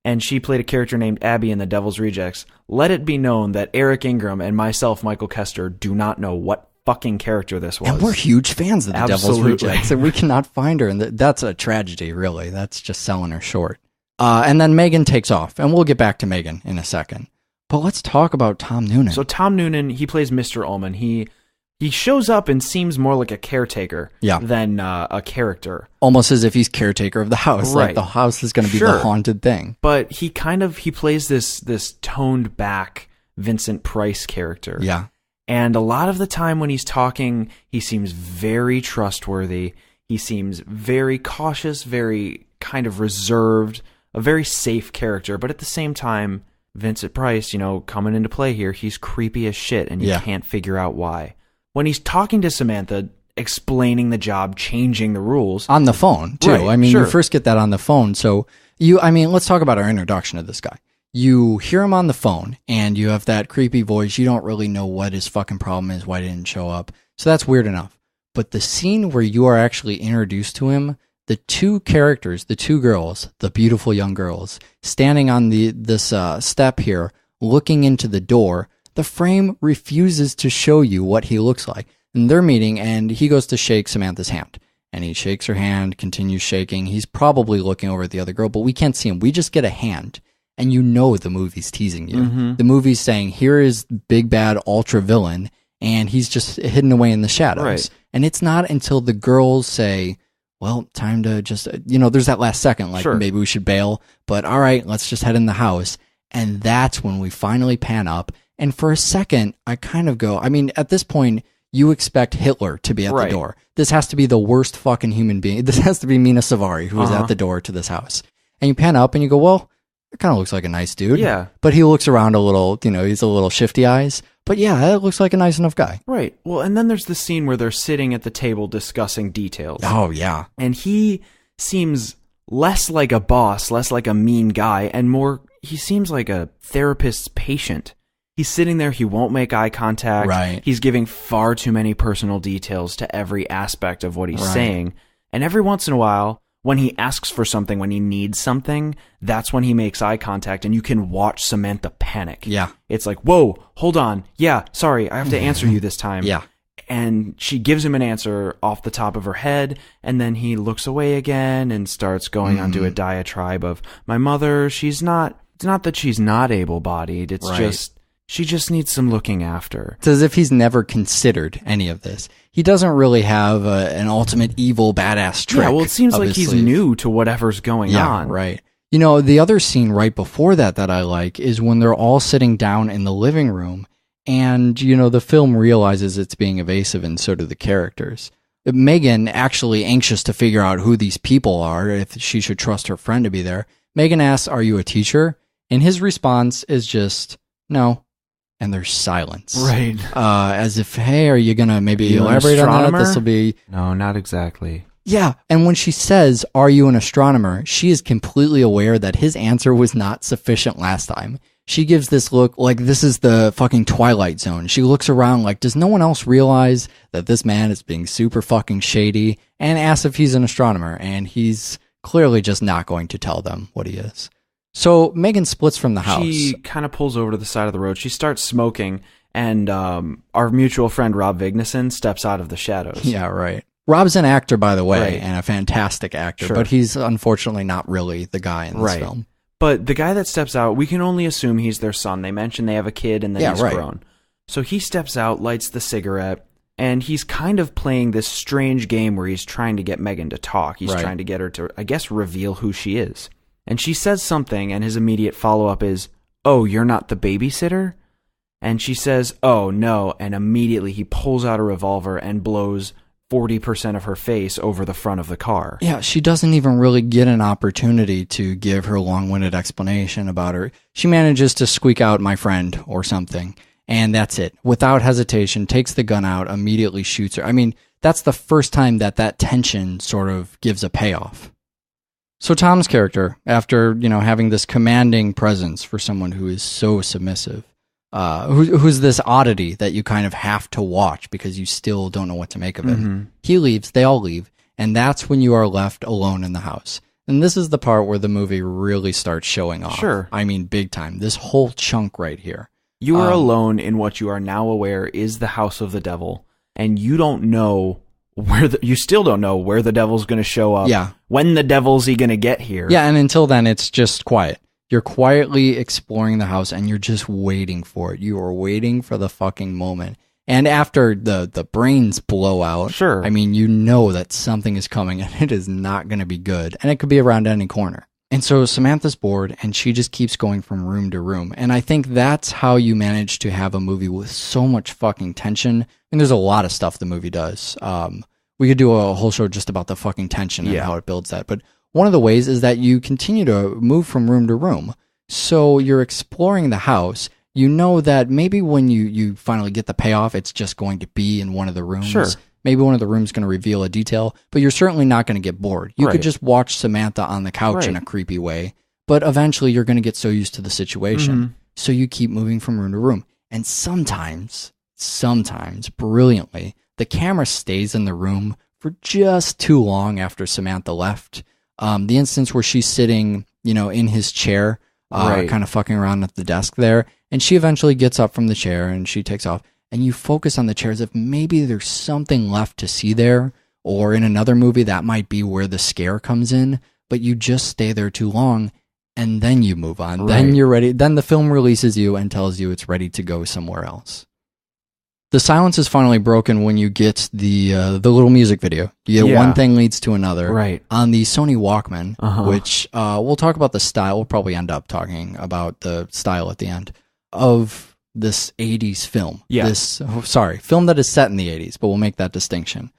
And she played a character named Abby in The Devil's Rejects. Let it be known that Eric Ingram and myself, Michael Kester, do not know what fucking character this was. And we're huge fans of The Devil's Absolutely. Rejects, and we cannot find her, and that's a tragedy, really. That's just selling her short. And then Megan takes off, and we'll get back to Megan in a second. But let's talk about Tom Noonan. So Tom Noonan, he plays Mr. Ullman. He shows up and seems more like a caretaker than a character. Almost as if he's caretaker of the house. Right. Like the house is going to be the haunted thing. But he plays this toned back Vincent Price character. Yeah. And a lot of the time when he's talking, he seems very trustworthy. He seems very cautious, very kind of reserved, a very safe character. But at the same time, Vincent Price, coming into play here, he's creepy as shit and you can't figure out why. When he's talking to Samantha, explaining the job, changing the rules. On the phone, too. Right, you first get that on the phone. So, let's talk about our introduction to this guy. You hear him on the phone, and you have that creepy voice. You don't really know what his fucking problem is, why he didn't show up. So that's weird enough. But the scene where you are actually introduced to him, the two characters, the two girls, the beautiful young girls, standing on this step here, looking into the door, the frame refuses to show you what he looks like. And they're meeting, and he goes to shake Samantha's hand. And he shakes her hand, continues shaking. He's probably looking over at the other girl, but we can't see him. We just get a hand. And the movie's teasing you. Mm-hmm. The movie's saying, here is big bad ultra villain, and he's just hidden away in the shadows. Right. And it's not until the girls say, well, time to just, there's that last second, like maybe we should bail, but all right, let's just head in the house. And that's when we finally pan up. And for a second, I kind of go, at this point, you expect Hitler to be at the door. This has to be the worst fucking human being. This has to be Mina Savari, who is at the door to this house. And you pan up and you go, well, it kind of looks like a nice dude. Yeah. But he looks around a little, he's a little shifty eyes. But yeah, it looks like a nice enough guy. Right. Well, and then there's the scene where they're sitting at the table discussing details. Oh, yeah. And he seems less like a boss, less like a mean guy, and more, he seems like a therapist's patient. He's sitting there, he won't make eye contact. Right. He's giving far too many personal details to every aspect of what he's saying. And every once in a while, when he asks for something, when he needs something, that's when he makes eye contact, and you can watch Samantha panic. Yeah. It's like, whoa, hold on. Yeah, sorry, I have to answer you this time. Yeah. And she gives him an answer off the top of her head, and then he looks away again and starts going onto a diatribe of, my mother, it's not that she's not able-bodied, it's just, she just needs some looking after. It's as if he's never considered any of this. He doesn't really have an ultimate evil badass trick. Yeah, well, it seems like he's new to whatever's going on. Yeah, right. The other scene right before that I like is when they're all sitting down in the living room, and, the film realizes it's being evasive, and so do the characters. Megan, actually anxious to figure out who these people are, if she should trust her friend to be there, Megan asks, are you a teacher? And his response is just, no. And there's silence. Right. As if, hey, are you going to maybe elaborate on that? This will be... No, not exactly. Yeah. And when she says, are you an astronomer? She is completely aware that his answer was not sufficient last time. She gives this look like this is the fucking Twilight Zone. She looks around like, does no one else realize that this man is being super fucking shady? And asks if he's an astronomer. And he's clearly just not going to tell them what he is. So Megan splits from the house. She kind of pulls over to the side of the road. She starts smoking, and our mutual friend Rob Vigneson steps out of the shadows. Yeah, right. Rob's an actor, by the way, and a fantastic actor, Sure. but he's unfortunately not really the guy in this film. But the guy that steps out, we can only assume he's their son. They mention they have a kid, and then he's grown. So he steps out, lights the cigarette, and he's kind of playing this strange game where he's trying to get Megan to talk. He's trying to get her to, I guess, reveal who she is. And she says something, and his immediate follow-up is, oh, you're not the babysitter? And she says, oh, no. And immediately he pulls out a revolver and blows 40% of her face over the front of the car. Yeah, she doesn't even really get an opportunity to give her long-winded explanation about her. She manages to squeak out my friend or something, and that's it. Without hesitation, takes the gun out, immediately shoots her. That's the first time that tension sort of gives a payoff. So Tom's character, after, having this commanding presence for someone who is so submissive, who's this oddity that you kind of have to watch because you still don't know what to make of it. Mm-hmm. He leaves, they all leave, and that's when you are left alone in the house. And this is the part where the movie really starts showing off. Sure. I mean, big time. This whole chunk right here. You are alone in what you are now aware is the house of the devil, and you don't know you still don't know where the devil's going to show up. Yeah. When the devil's he going to get here. Yeah, and until then, it's just quiet. You're quietly exploring the house, and you're just waiting for it. You are waiting for the fucking moment. And after the brains blow out, sure. I mean, you know that something is coming, and it is not going to be good. And it could be around any corner. And so Samantha's bored, and she just keeps going from room to room. And I think that's how you manage to have a movie with so much fucking tension. And there's a lot of stuff the movie does. We could do a whole show just about the fucking tension and how it builds that. But one of the ways is that you continue to move from room to room. So you're exploring the house. You know that maybe when you finally get the payoff, it's just going to be in one of the rooms. Sure. Maybe one of the rooms is going to reveal a detail, but you're certainly not going to get bored. You Right. could just watch Samantha on the couch Right. in a creepy way, but eventually you're going to get so used to the situation. Mm-hmm. So you keep moving from room to room. And sometimes, brilliantly, the camera stays in the room for just too long after Samantha left. The instance where she's sitting, in his chair, Right. kind of fucking around at the desk there, and she eventually gets up from the chair and she takes off. And you focus on the chair as if maybe there's something left to see there, or in another movie that might be where the scare comes in, but you just stay there too long, and then you move on. Right. Then you're ready. Then the film releases you and tells you it's ready to go somewhere else. The silence is finally broken when you get the little music video. You get one thing leads to another. Right. On the Sony Walkman, Uh-huh. which we'll talk about the style. We'll probably end up talking about the style at the end of this 80s film. Yeah. Film that is set in the 80s, but we'll make that distinction.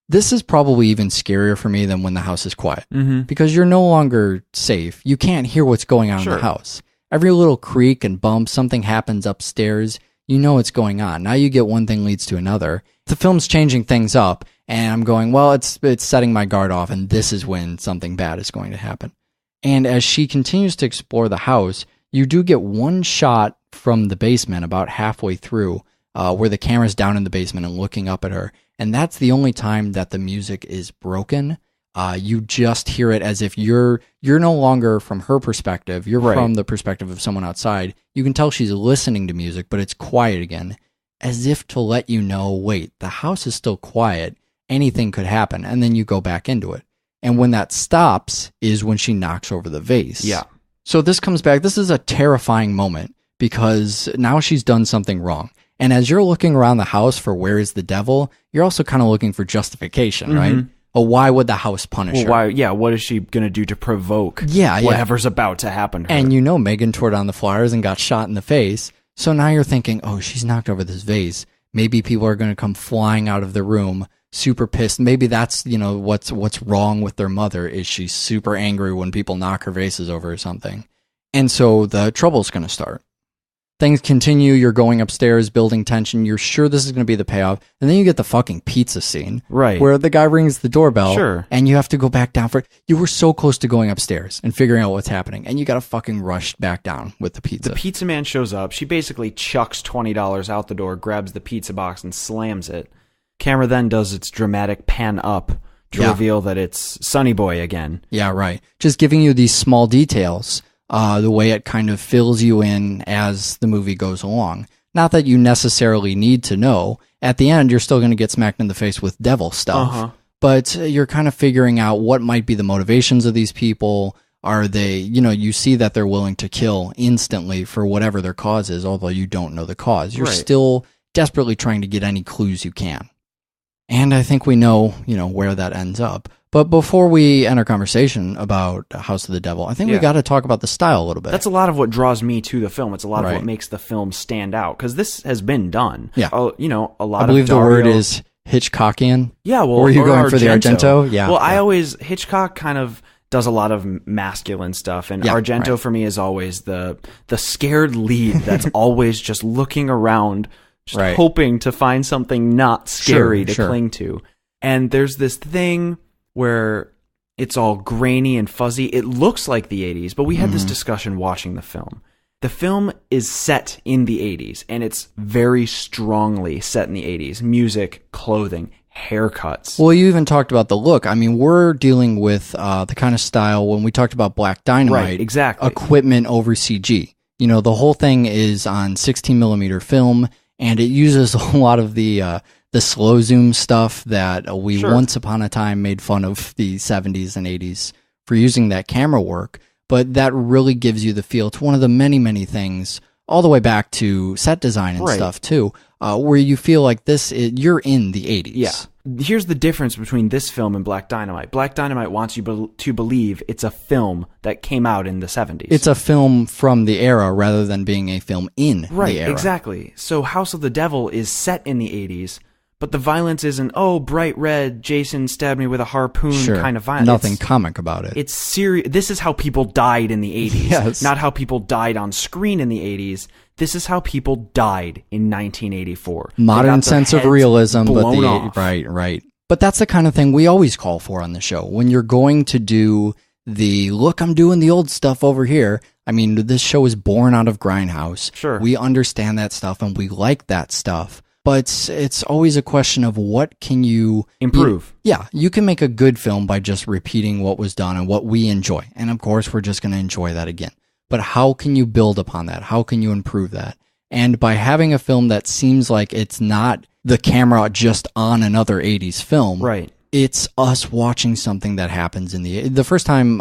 This is probably even scarier for me than When the House is Quiet, because you're no longer safe. You can't hear what's going on in the house. Every little creak and bump, something happens upstairs, you know what's going on. Now you get one thing leads to another. The film's changing things up, and I'm going, well, it's setting my guard off, and this is when something bad is going to happen. And as she continues to explore the house, you do get one shot from the basement about halfway through, where the camera's down in the basement and looking up at her. And that's the only time that the music is broken. You just hear it as if you're no longer from her perspective. You're Right. from the perspective of someone outside. You can tell she's listening to music, but it's quiet again, as if to let you know, wait, the house is still quiet. Anything could happen. And then you go back into it. And when that stops is when she knocks over the vase. Yeah. So this comes back. This is a terrifying moment because now she's done something wrong. And as you're looking around the house for where is the devil, you're also kind of looking for justification, right? Well, why would the house punish her? Why? Yeah. What is she gonna do to provoke? Yeah. Whatever's about to happen to her. And Megan tore down the flyers and got shot in the face. So now you're thinking, oh, she's knocked over this vase. Maybe people are going to come flying out of the room, super pissed. Maybe that's, what's wrong with their mother is she's super angry when people knock her vases over or something. And so the trouble's going to start. Things continue. You're going upstairs, building tension. You're sure this is going to be the payoff. And then you get the fucking pizza scene. Right. Where the guy rings the doorbell. Sure. And you have to go back down for it. You were so close to going upstairs and figuring out what's happening. And you got to fucking rush back down with the pizza. The pizza man shows up. She basically chucks $20 out the door, grabs the pizza box, and slams it. Camera then does its dramatic pan up to reveal that it's Sonny Boy again. Yeah, right. Just giving you these small details. The way it kind of fills you in as the movie goes along. Not that you necessarily need to know. At the end, you're still going to get smacked in the face with devil stuff. But you're kind of figuring out what might be the motivations of these people. Are they, you see that they're willing to kill instantly for whatever their cause is, although you don't know the cause. You're still desperately trying to get any clues you can. And I think we know, where that ends up. But before we enter conversation about House of the Devil, I think we got to talk about the style a little bit. That's a lot of what draws me to the film. It's a lot of what makes the film stand out, because this has been done. Yeah. A lot of I believe the word is Hitchcockian. Yeah, well, or were you going for the Argento? Yeah. Well, Hitchcock kind of does a lot of masculine stuff, and Argento for me is always the scared lead that's always just looking around, just hoping to find something not scary to cling to. And there's this thing where It's all grainy and fuzzy. It looks like the 80s, but we had this discussion watching the film. The film is set in the 80s, and it's very strongly set in the 80s. Music, clothing, haircuts. Well, you even talked about the look. I mean, we're dealing with the kind of style when we talked about Black Dynamite. Right, exactly. Equipment over CG. You know, the whole thing is on 16 millimeter film, and it uses a lot of the slow zoom stuff that we once upon a time made fun of the 70s and 80s for using that camera work. But that really gives you the feel. It's one of the many, many things, all the way back to set design and stuff too, where you feel like you're in the 80s. Yeah. Here's the difference between this film and Black Dynamite. Black Dynamite wants you to believe it's a film that came out in the 70s. It's a film from the era rather than being a film in the era. Right, exactly. So House of the Devil is set in the 80s, but the violence isn't, bright red, Jason stabbed me with a harpoon kind of violence. Nothing comic about it. It's serious. This is how people died in the 80s. Yes. Not how people died on screen in the 80s. This is how people died in 1984. Modern sense of realism, but right. But that's the kind of thing we always call for on the show. When you're going to do look, I'm doing the old stuff over here. I mean, this show is born out of Grindhouse. Sure. We understand that stuff and we like that stuff. But it's always a question of what can you improve. You can make a good film by just repeating what was done and what we enjoy. And of course, we're just going to enjoy that again. But how can you build upon that? How can you improve that? And by having a film that seems like it's not the camera just on another 80s film. Right. It's us watching something that happens in the first time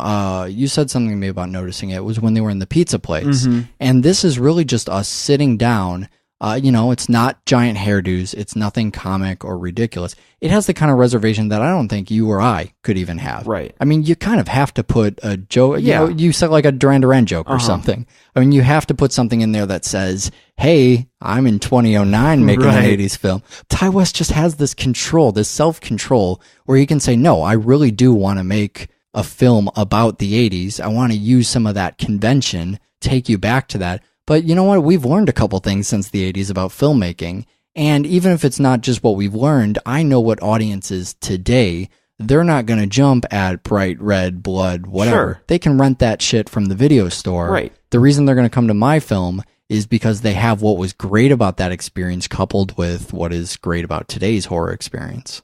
you said something to me about noticing it was when they were in the pizza place. Mm-hmm. And this is really just us sitting down. It's not giant hairdos. It's nothing comic or ridiculous. It has the kind of reservation that I don't think you or I could even have. Right. I mean, you kind of have to put a joke. You said like a Duran Duran joke or something. I mean, you have to put something in there that says, hey, I'm in 2009 making an 80s film. Ty West just has this control, this self-control, where he can say, no, I really do want to make a film about the 80s. I want to use some of that convention, take you back to that. But you know what? We've learned a couple things since the 80s about filmmaking. And even if it's not just what we've learned, I know what audiences today, they're not going to jump at bright red, blood, whatever. Sure. They can rent that shit from the video store. Right. The reason they're going to come to my film is because they have what was great about that experience coupled with what is great about today's horror experience.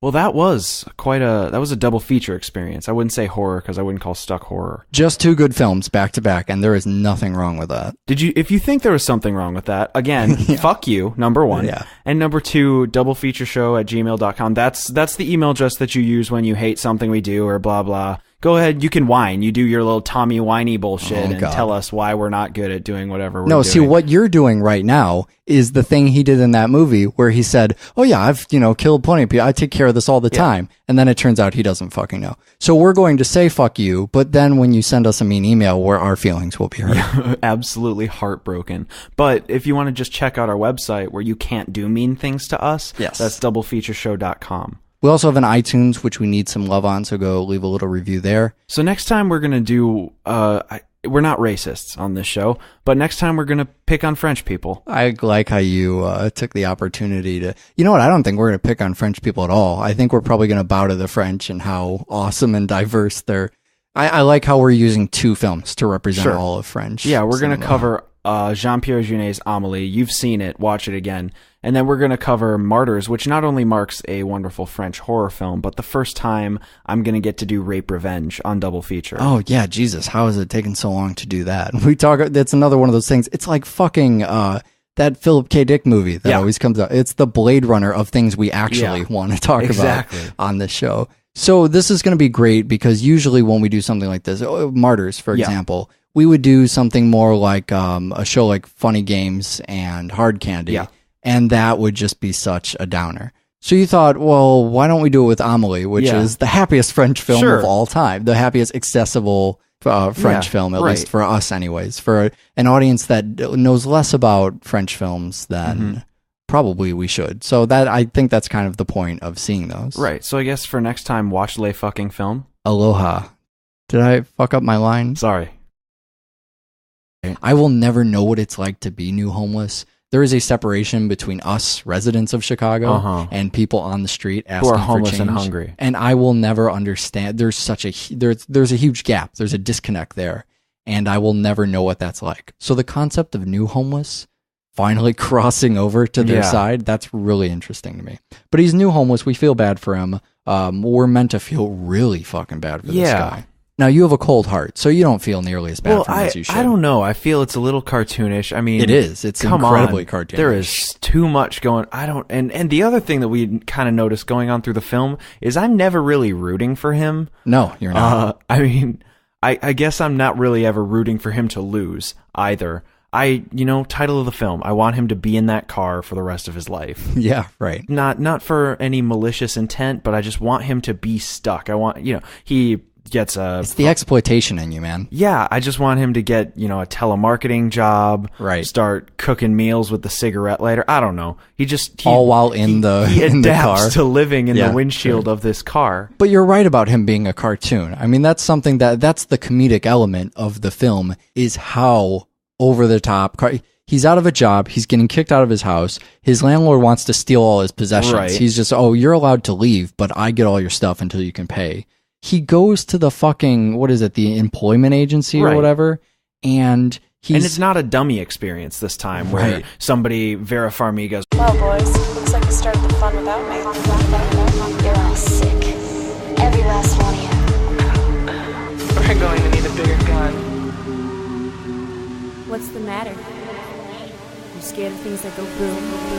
Well, that was a double feature experience. I wouldn't say horror because I wouldn't call Stuck horror. Just two good films back to back, and there is nothing wrong with that. If you think there was something wrong with that, again, fuck you, number one. Yeah. And number two, doublefeatureshow@gmail.com. That's the email address that you use when you hate something we do or blah, blah. Go ahead, you can whine. You do your little Tommy whiny bullshit and tell us why we're not good at doing whatever we're doing. No, see, what you're doing right now is the thing he did in that movie where he said, oh yeah, I've, killed plenty of people. I take care of this all the time. And then it turns out he doesn't fucking know. So we're going to say fuck you, but then when you send us a mean email, where our feelings will be hurt. Absolutely heartbroken. But if you want to just check out our website where you can't do mean things to us, that's doublefeatureshow.com. We also have an iTunes, which we need some love on, so go leave a little review there. So next time we're going to do, we're not racists on this show, but next time we're going to pick on French people. I like how you took the opportunity to, you know what, I don't think we're going to pick on French people at all. I think we're probably going to bow to the French and how awesome and diverse they're. I like how we're using two films to represent all of French. Yeah, we're going to cover Jean-Pierre Junet's Amélie. You've seen it. Watch it again. And then we're going to cover Martyrs, which not only marks a wonderful French horror film, but the first time I'm going to get to do Rape Revenge on double feature. Oh, yeah, Jesus. How has it taken so long to do that? That's another one of those things. It's like fucking that Philip K. Dick movie that always comes out. It's the Blade Runner of things we actually want to talk about on this show. So this is going to be great because usually when we do something like this, Martyrs, for example, we would do something more like a show like Funny Games and Hard Candy. Yeah. And that would just be such a downer. So you thought, well, why don't we do it with Amélie, which is the happiest French film of all time, the happiest accessible French film, at least for us anyways, for an audience that knows less about French films than probably we should. So that I think that's kind of the point of seeing those. Right. So I guess for next time, watch Les Fucking Film. Aloha. Did I fuck up my line? Sorry. I will never know what it's like to be new homeless. there is a separation between us residents of Chicago and people on the street asking who are homeless for change. and hungry. And I will never understand. There's a huge gap. There's a disconnect there, and I will never know what that's like. So the concept of new homeless finally crossing over to their side, that's really interesting to me. But he's new homeless. We feel bad for him. We're meant to feel really fucking bad for this guy. Now, you have a cold heart, so you don't feel nearly as bad for him as you should. I don't know. I feel it's a little cartoonish. I mean, it is. It's incredibly cartoonish. There is too much going. And the other thing that we kind of noticed going on through the film is I'm never really rooting for him. No, you're not. I mean, I guess I'm not really ever rooting for him to lose either. Title of the film, I want him to be in that car for the rest of his life. Yeah, right. Not for any malicious intent, but I just want him to be stuck. I want, he gets it's the exploitation in you, man. Yeah, I just want him to get, a telemarketing job, right? Start cooking meals with the cigarette lighter. I don't know. He all while in the adapts to living in the windshield sure. of this car. But you're right about him being a cartoon. I mean, that's something that's the comedic element of the film, is how over the top. He's out of a job. He's getting kicked out of his house. His landlord wants to steal all his possessions. Right. He's just, you're allowed to leave, but I get all your stuff until you can pay. He goes to the fucking, the employment agency or whatever, and it's not a dummy experience this time where somebody, Vera Farmiga's, well, boys, looks like you started the fun without me. You're all sick. Every last one of you. We're going to need a bigger gun. What's the matter? You scared of things that go boom, boom?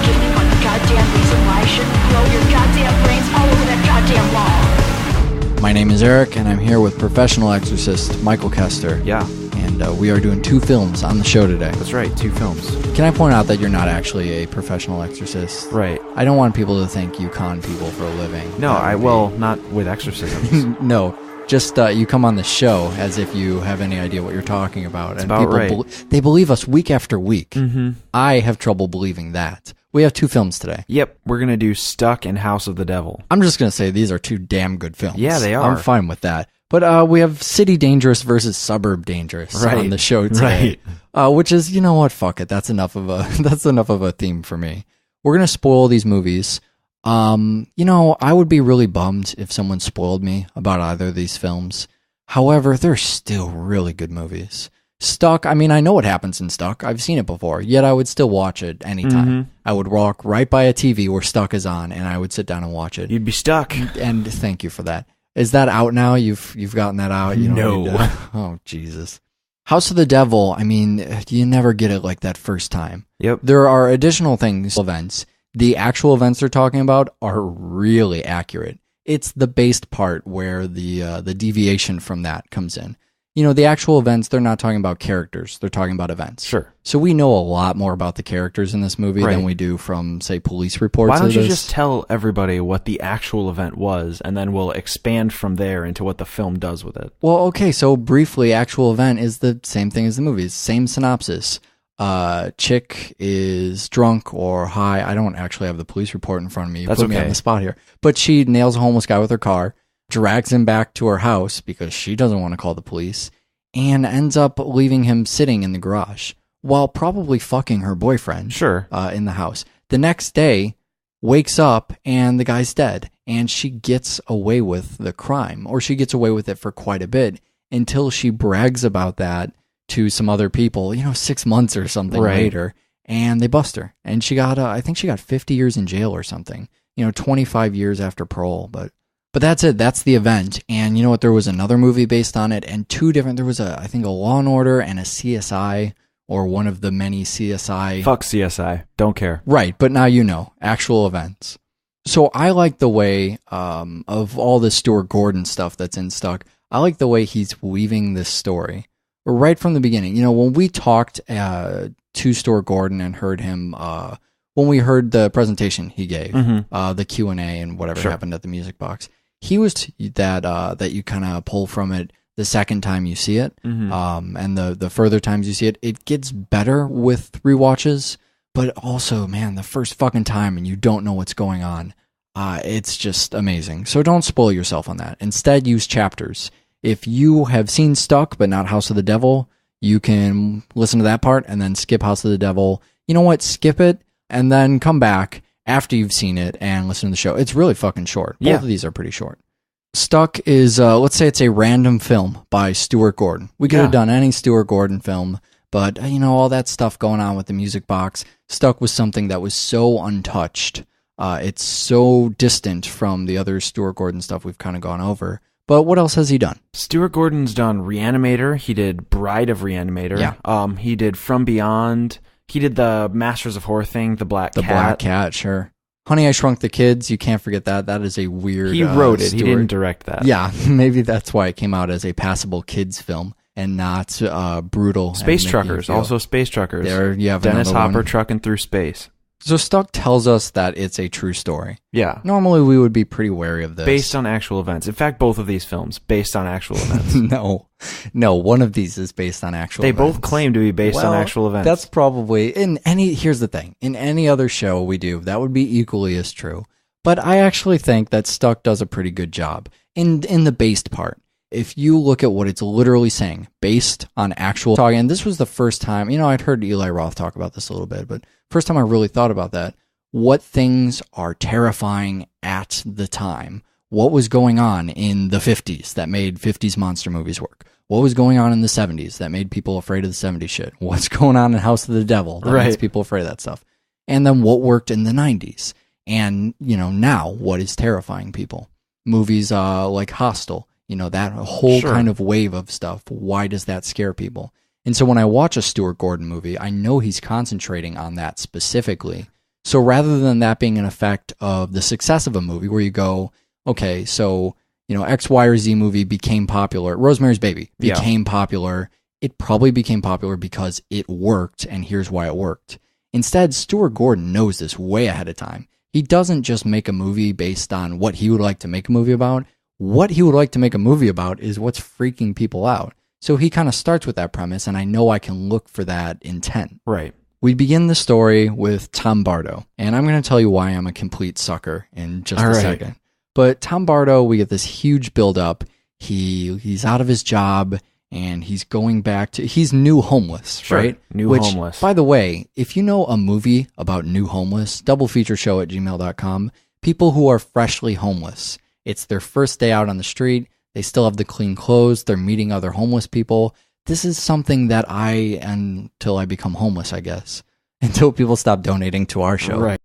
Give me one goddamn reason why I shouldn't blow your goddamn brains all over that goddamn wall. My name is Eric, and I'm here with professional exorcist Michael Kester. Yeah. And we are doing 2 films on the show today. That's right, 2 films. Can I point out that you're not actually a professional exorcist? Right. I don't want people to think you con people for a living. No, not with exorcisms. No. Just you come on the show as if you have any idea what you're talking about. That's and about people right. They believe us week after week. Mm-hmm. I have trouble believing that. We have 2 films today. Yep, we're going to do Stuck and House of the Devil. I'm just going to say these are 2 damn good films. Yeah, they are. I'm fine with that. But we have City Dangerous versus Suburb Dangerous on the show today. Right. Which is, you know what, fuck it. That's enough of a theme for me. We're going to spoil these movies. I would be really bummed if someone spoiled me about either of these films. However, they're still really good movies. Stuck, I mean, I know what happens in Stuck. I've seen it before, yet I would still watch it anytime. Mm-hmm. I would walk right by a TV where Stuck is on, and I would sit down and watch it. You'd be stuck. And thank you for that. Is that out now? You've gotten that out? You no. Oh, Jesus. House of the Devil, I mean, you never get it like that first time. Yep. There are additional events. The actual events they're talking about are really accurate. It's the based part where the deviation from that comes in. The actual events, they're not talking about characters. They're talking about events. Sure. So we know a lot more about the characters in this movie than we do from, say, police reports. Why don't you just tell everybody what the actual event was, and then we'll expand from there into what the film does with it? Well, okay, so briefly, actual event is the same thing as the movies. Same synopsis. Chick is drunk or high. I don't actually have the police report in front of me. You put me on the spot here. But she nails a homeless guy with her car, drags him back to her house because she doesn't want to call the police, and ends up leaving him sitting in the garage while probably fucking her boyfriend. Sure. In the house. The next day, wakes up and the guy's dead, and she gets away with the crime, or she gets away with it for quite a bit until she brags about that to some other people, 6 months or something later, and they bust her. And she got, I think she got 50 years in jail or something, 25 years after parole. But that's it. That's the event. And you know what? There was another movie based on it, and there was I think a Law and Order and a CSI, or one of the many CSI. Fuck CSI. Don't care. Right. But now actual events. So I like the way, of all the Stuart Gordon stuff that's in Stuck, I like the way he's weaving this story. Right from the beginning, when we talked to Stuart Gordon and heard him, when we heard the presentation he gave, the Q&A and whatever happened at the Music Box, he was that you kind of pull from it the second time you see it, and the further times you see it, it gets better with rewatches, but also, man, the first fucking time and you don't know what's going on, it's just amazing. So don't spoil yourself on that. Instead, use chapters. If you have seen Stuck but not House of the Devil, you can listen to that part and then skip House of the Devil. You know what? Skip it and then come back after you've seen it and listen to the show. It's really fucking short. Both of these are pretty short. Stuck is, let's say it's a random film by Stuart Gordon. We could have done any Stuart Gordon film, but, all that stuff going on with the music box. Stuck was something that was so untouched. It's so distant from the other Stuart Gordon stuff we've kind of gone over. But what else has he done? Stuart Gordon's done Reanimator. He did Bride of Reanimator. Yeah. He did From Beyond. He did the Masters of Horror thing, The Black Cat. The Black Cat, sure. Honey, I Shrunk the Kids. You can't forget that. That is a weird... He wrote it. Stuart. He didn't direct that. Yeah, maybe that's why it came out as a passable kids film and not brutal. Space Truckers. Also Space Truckers. There you have Dennis another Hopper one. trucking through space. So Stuck tells us that it's a true story. Yeah. Normally we would be pretty wary of this. Based on actual events. In fact, both of these films, based on actual events. No, one of these is based on actual events. They both claim to be based on actual events. That's probably, here's the thing, in any other show we do, that would be equally as true. But I actually think that Stuck does a pretty good job in the based part. If you look at what it's literally saying, based on actual talk, and this was the first time, I'd heard Eli Roth talk about this a little bit, but first time I really thought about that. What things are terrifying at the time? What was going on in the 50s that made 50s monster movies work? What was going on in the 70s that made people afraid of the 70s shit? What's going on in House of the Devil that makes people afraid of that stuff? And then what worked in the 90s? And, now what is terrifying people? Movies like Hostel, that whole kind of wave of stuff. Why does that scare people? And so when I watch a Stuart Gordon movie, I know he's concentrating on that specifically. So rather than that being an effect of the success of a movie where you go, okay, so, X, Y, or Z movie became popular. Rosemary's Baby became popular. It probably became popular because it worked, and here's why it worked. Instead, Stuart Gordon knows this way ahead of time. He doesn't just make a movie based on what he would like to make a movie about. What he would like to make a movie about is what's freaking people out. So he kind of starts with that premise, and I know I can look for that intent. Right. We begin the story with Tom Bardo, and I'm going to tell you why I'm a complete sucker in just a second. But Tom Bardo, we get this huge build-up. He's out of his job, and he's going back to... He's new homeless, right? New homeless. By the way, if you know a movie about new homeless, doublefeatureshow@gmail.com, people who are freshly homeless. It's their first day out on the street. They still have the clean clothes. They're meeting other homeless people. This is something that until I become homeless, I guess, until people stop donating to our show. Right.